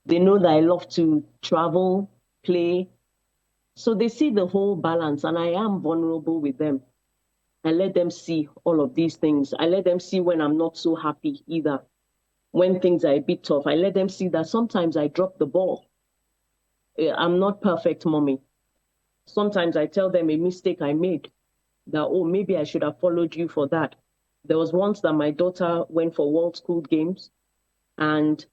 They know that I love to travel, play. So they see the whole balance, and I am vulnerable with them. I let them see all of these things. I let them see when I'm not so happy either. When things are a bit tough, I let them see that sometimes I drop the ball. I'm not perfect, mommy. Sometimes I tell them a mistake I made, that, oh, maybe I should have followed you for that. There was once that my daughter went for World School Games, and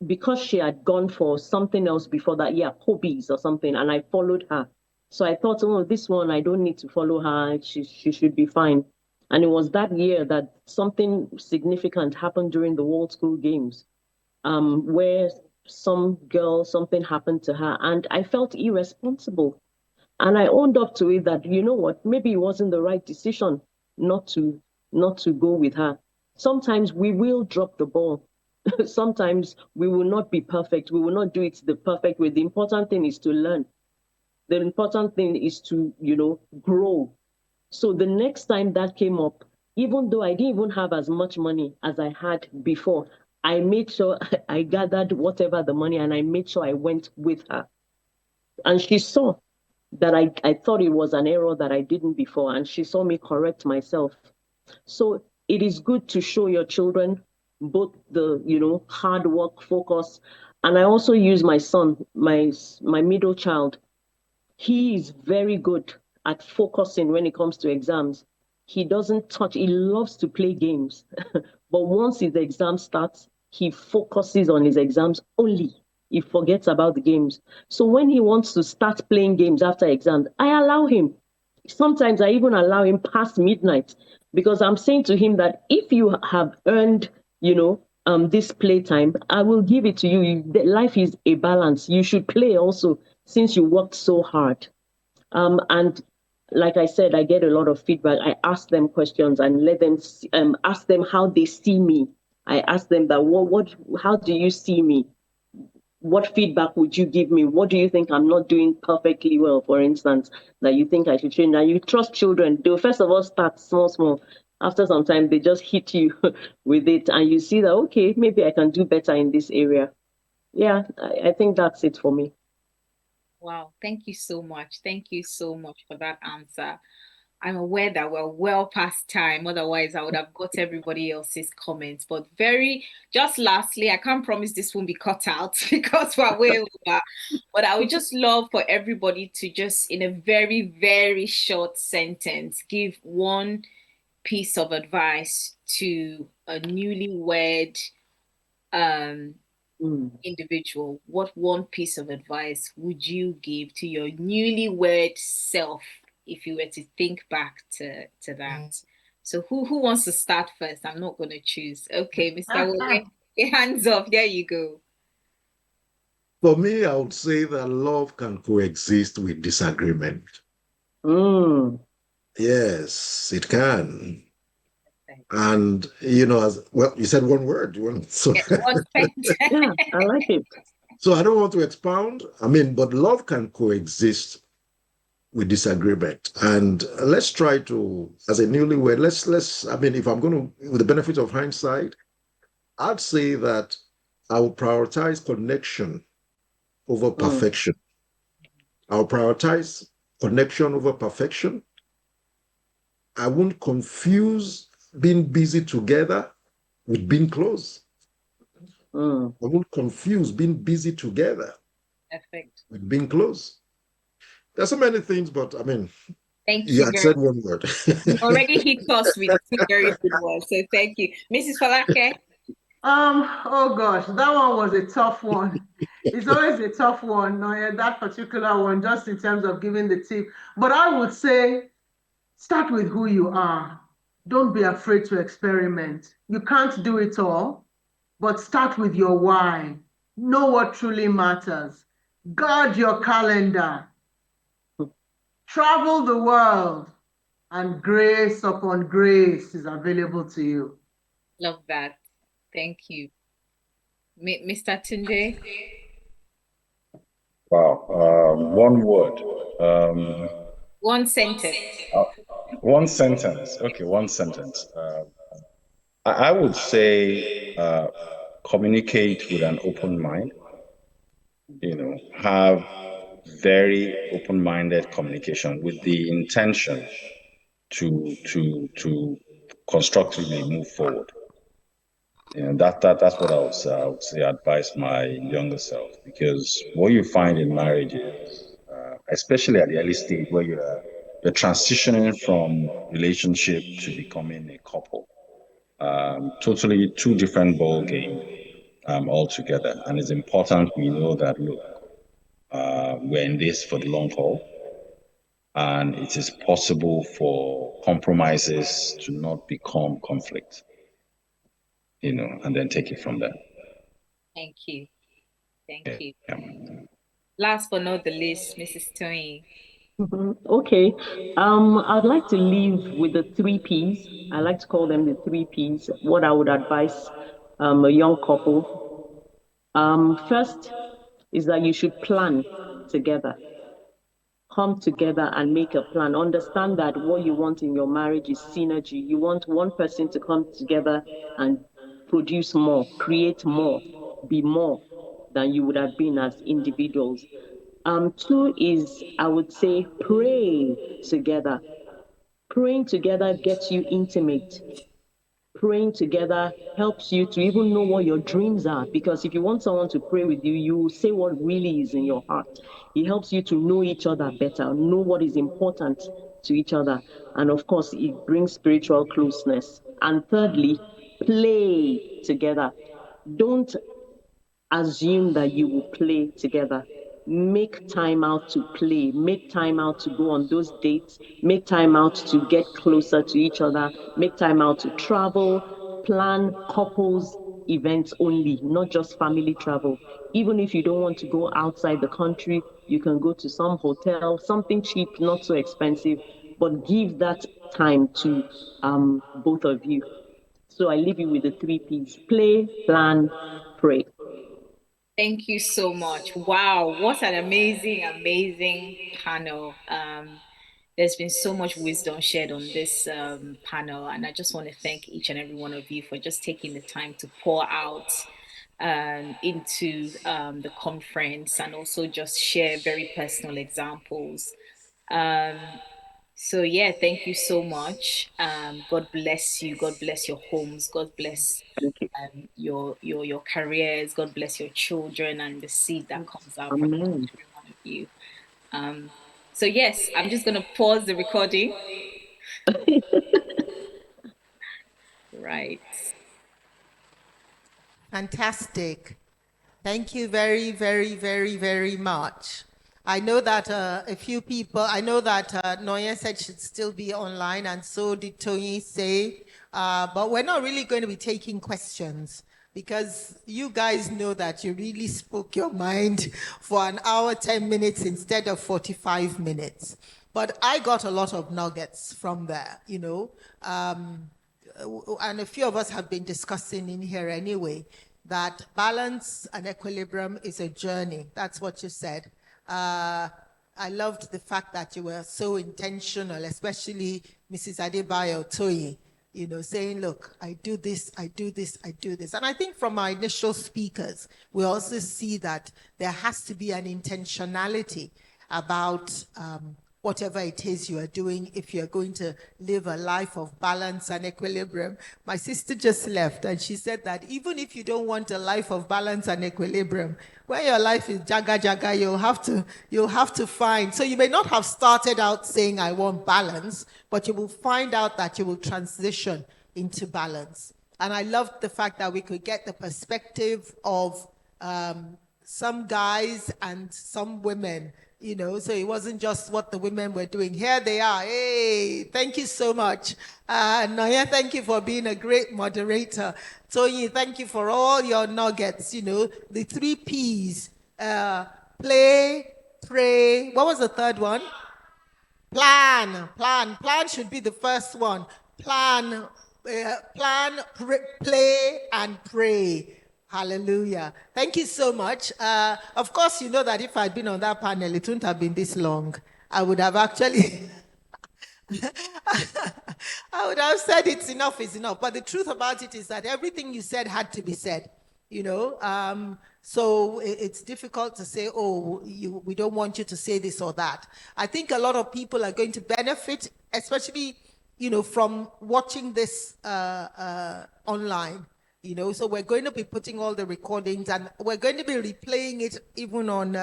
because she had gone for something else before that, hobbies or something, and I followed her. So I thought, oh, this one, I don't need to follow her. She should be fine. And it was that year that something significant happened during the World School Games, where some girl, something happened to her, and I felt irresponsible. And I owned up to it that, you know what, maybe it wasn't the right decision not to go with her. Sometimes we will drop the ball. Sometimes we will not be perfect. We will not do it the perfect way. The important thing is to learn. The important thing is to, grow. So the next time that came up, even though I didn't even have as much money as I had before, I made sure I gathered whatever the money and I made sure I went with her. And she saw that I thought it was an error that I didn't before, and she saw me correct myself. So it is good to show your children both the, hard work, focus. And I also use my son, my middle child. He is very good at focusing when it comes to exams. He doesn't touch, he loves to play games. But once his exam starts, he focuses on his exams only. He forgets about the games. So when he wants to start playing games after exams, I allow him. Sometimes I even allow him past midnight because I'm saying to him that if you have earned, this playtime, I will give it to you. Life is a balance. You should play also since you worked so hard. And like I said, I get a lot of feedback. I ask them questions and let them ask them how they see me. I ask them that how do you see me? What feedback would you give me? What do you think I'm not doing perfectly well, for instance, that you think I should change? And you trust children. They'll first of all start small. After some time, they just hit you with it, and you see that, okay, maybe I can do better in this area. Yeah, I think that's it for me. Wow, thank you so much. Thank you so much for that answer. I'm aware that we're well past time. Otherwise, I would have got everybody else's comments. But just lastly, I can't promise this won't be cut out because we're way over. But I would just love for everybody to just, in a very, very short sentence, give one piece of advice to a newlywed individual. What one piece of advice would you give to your newlywed self if you were to think back to that? So who wants to start first? I'm not going to choose. Okay, Mr. Wole, your hands up. There you go. For me, I would say that love can coexist with disagreement. Yes, it can. And, as well, you said one word. So, one sentence. Yeah, I like it. So I don't want to expound. But love can coexist with disagreement. And let's try to, as a newlywed, if I'm going to, with the benefit of hindsight, I'd say that I will prioritize connection over perfection. I'll prioritize connection over perfection. I won't confuse being busy together with being close. I won't confuse being busy together with being close. There's so many things, but thank you had said one word. You already hit us with two very good words, so thank you. Mrs. Folake? Oh gosh, that one was a tough one. It's always a tough one, that particular one, just in terms of giving the tip. But I would say, start with who you are. Don't be afraid to experiment. You can't do it all, but start with your why. Know what truly matters. Guard your calendar. Travel the world, and grace upon grace is available to you. Love that. Thank you. Mr. Tunde? Wow. One word. One sentence. One sentence. Okay, one sentence. I would say communicate with an open mind. Have very open-minded communication with the intention to constructively move forward. That's what I would say advise my younger self, because what you find in marriage is, especially at the early stage where you're transitioning from relationship to becoming a couple, totally two different ball games altogether. And it's important we know that, look, we're in this for the long haul, and it is possible for compromises to not become conflict, and then take it from there. Thank you. Thank you. Last but not the least, Mrs. Toyin. Okay. I'd like to leave with the 3 Ps. I like to call them the 3 Ps. What I would advise a young couple. First is that you should plan together. Come together and make a plan. Understand that what you want in your marriage is synergy. You want one person to come together and produce more, create more, be more than you would have been as individuals. 2 is, I would say, pray together. Praying together gets you intimate. praying together helps you to even know what your dreams are. Because if you want someone to pray with you, you say what really is in your heart. It helps you to know each other better, know what is important to each other. And of course, it brings spiritual closeness. And thirdly, play together. Don't assume that you will play together. Make time out to play, make time out to go on those dates, make time out to get closer to each other, make time out to travel, plan couples events only, not just family travel. Even if you don't want to go outside the country, you can go to some hotel, something cheap, not so expensive, but give that time to both of you. So I leave you with the 3 P's: play, plan, pray. Thank you so much. Wow, what an amazing, amazing panel. There's been so much wisdom shared on this panel, and I just want to thank each and every one of you for just taking the time to pour out into the conference and also just share very personal examples. So yeah, thank you so much. God bless you. God bless your homes. God bless your careers. God bless your children and the seed that comes out from every one of you. So yes, I'm just gonna pause the recording. Right. Fantastic. Thank you very, very, very, very much. I know that a few people, I know that Nonye said should still be online, and so did Toyin say, but we're not really going to be taking questions because you guys know that you really spoke your mind for an hour, 10 minutes instead of 45 minutes. But I got a lot of nuggets from there, you know, and a few of us have been discussing in here anyway, that balance and equilibrium is a journey. That's what you said. I loved the fact that you were so intentional, especially Mrs. Adebayo Toyi, you know, saying, look, I do this, I do this, I do this. And I think from our initial speakers, we also see that there has to be an intentionality about whatever it is you are doing if you're going to live a life of balance and equilibrium. My sister just left and she said that even if you don't want a life of balance and equilibrium, when your life is jaga jaga, you'll have to find. So you may not have started out saying I want balance, but you will find out that you will transition into balance. And I loved the fact that we could get the perspective of some guys and some women, you know, so it wasn't just what the women were doing. Here they are. Hey, thank you so much. Nonye, thank you for being a great moderator. Toyin, thank you for all your nuggets, you know, the 3 P's. Play, pray. What was the third one? Plan. Plan should be the first one. Plan, play, and pray. Hallelujah. Thank you so much. Of course, you know that if I'd been on that panel, it wouldn't have been this long. I would have actually, I would have said it's enough is enough. But the truth about it is that everything you said had to be said, you know. So it's difficult to say, oh, we don't want you to say this or that. I think a lot of people are going to benefit, especially, you know, from watching this online. You know, so we're going to be putting all the recordings and we're going to be replaying it even on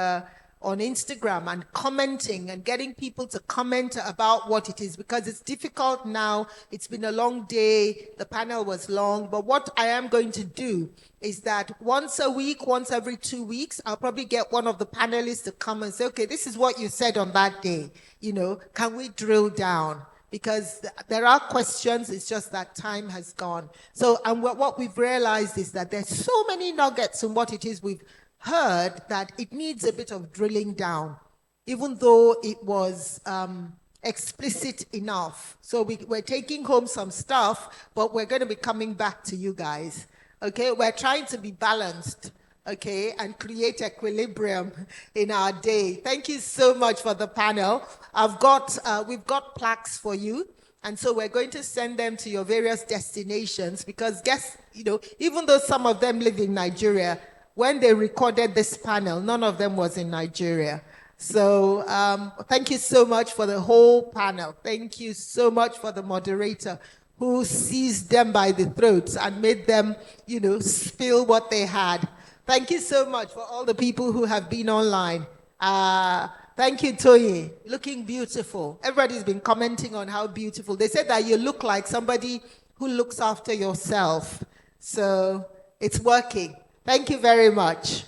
Instagram and commenting and getting people to comment about what it is, because it's difficult now. It's been a long day. The panel was long. But what I am going to do is that once a week, once every 2 weeks, I'll probably get one of the panelists to come and say, okay, this is what you said on that day. You know, can we drill down? Because there are questions, it's just that time has gone. So, and what we've realized is that there's so many nuggets in what it is we've heard that it needs a bit of drilling down, even though it was explicit enough. So we're taking home some stuff, but we're going to be coming back to you guys. Okay, we're trying to be balanced. Okay, and create equilibrium in our day. Thank you so much for the panel. We've got plaques for you, and so we're going to send them to your various destinations, because you know, even though some of them live in Nigeria, when they recorded this panel, none of them was in Nigeria. So thank you so much for the whole panel. Thank you so much for the moderator who seized them by the throats and made them, you know, spill what they had. Thank you so much for all the people who have been online. Thank you, Toyin. Looking beautiful. Everybody's been commenting on how beautiful. They said that you look like somebody who looks after yourself. So it's working. Thank you very much.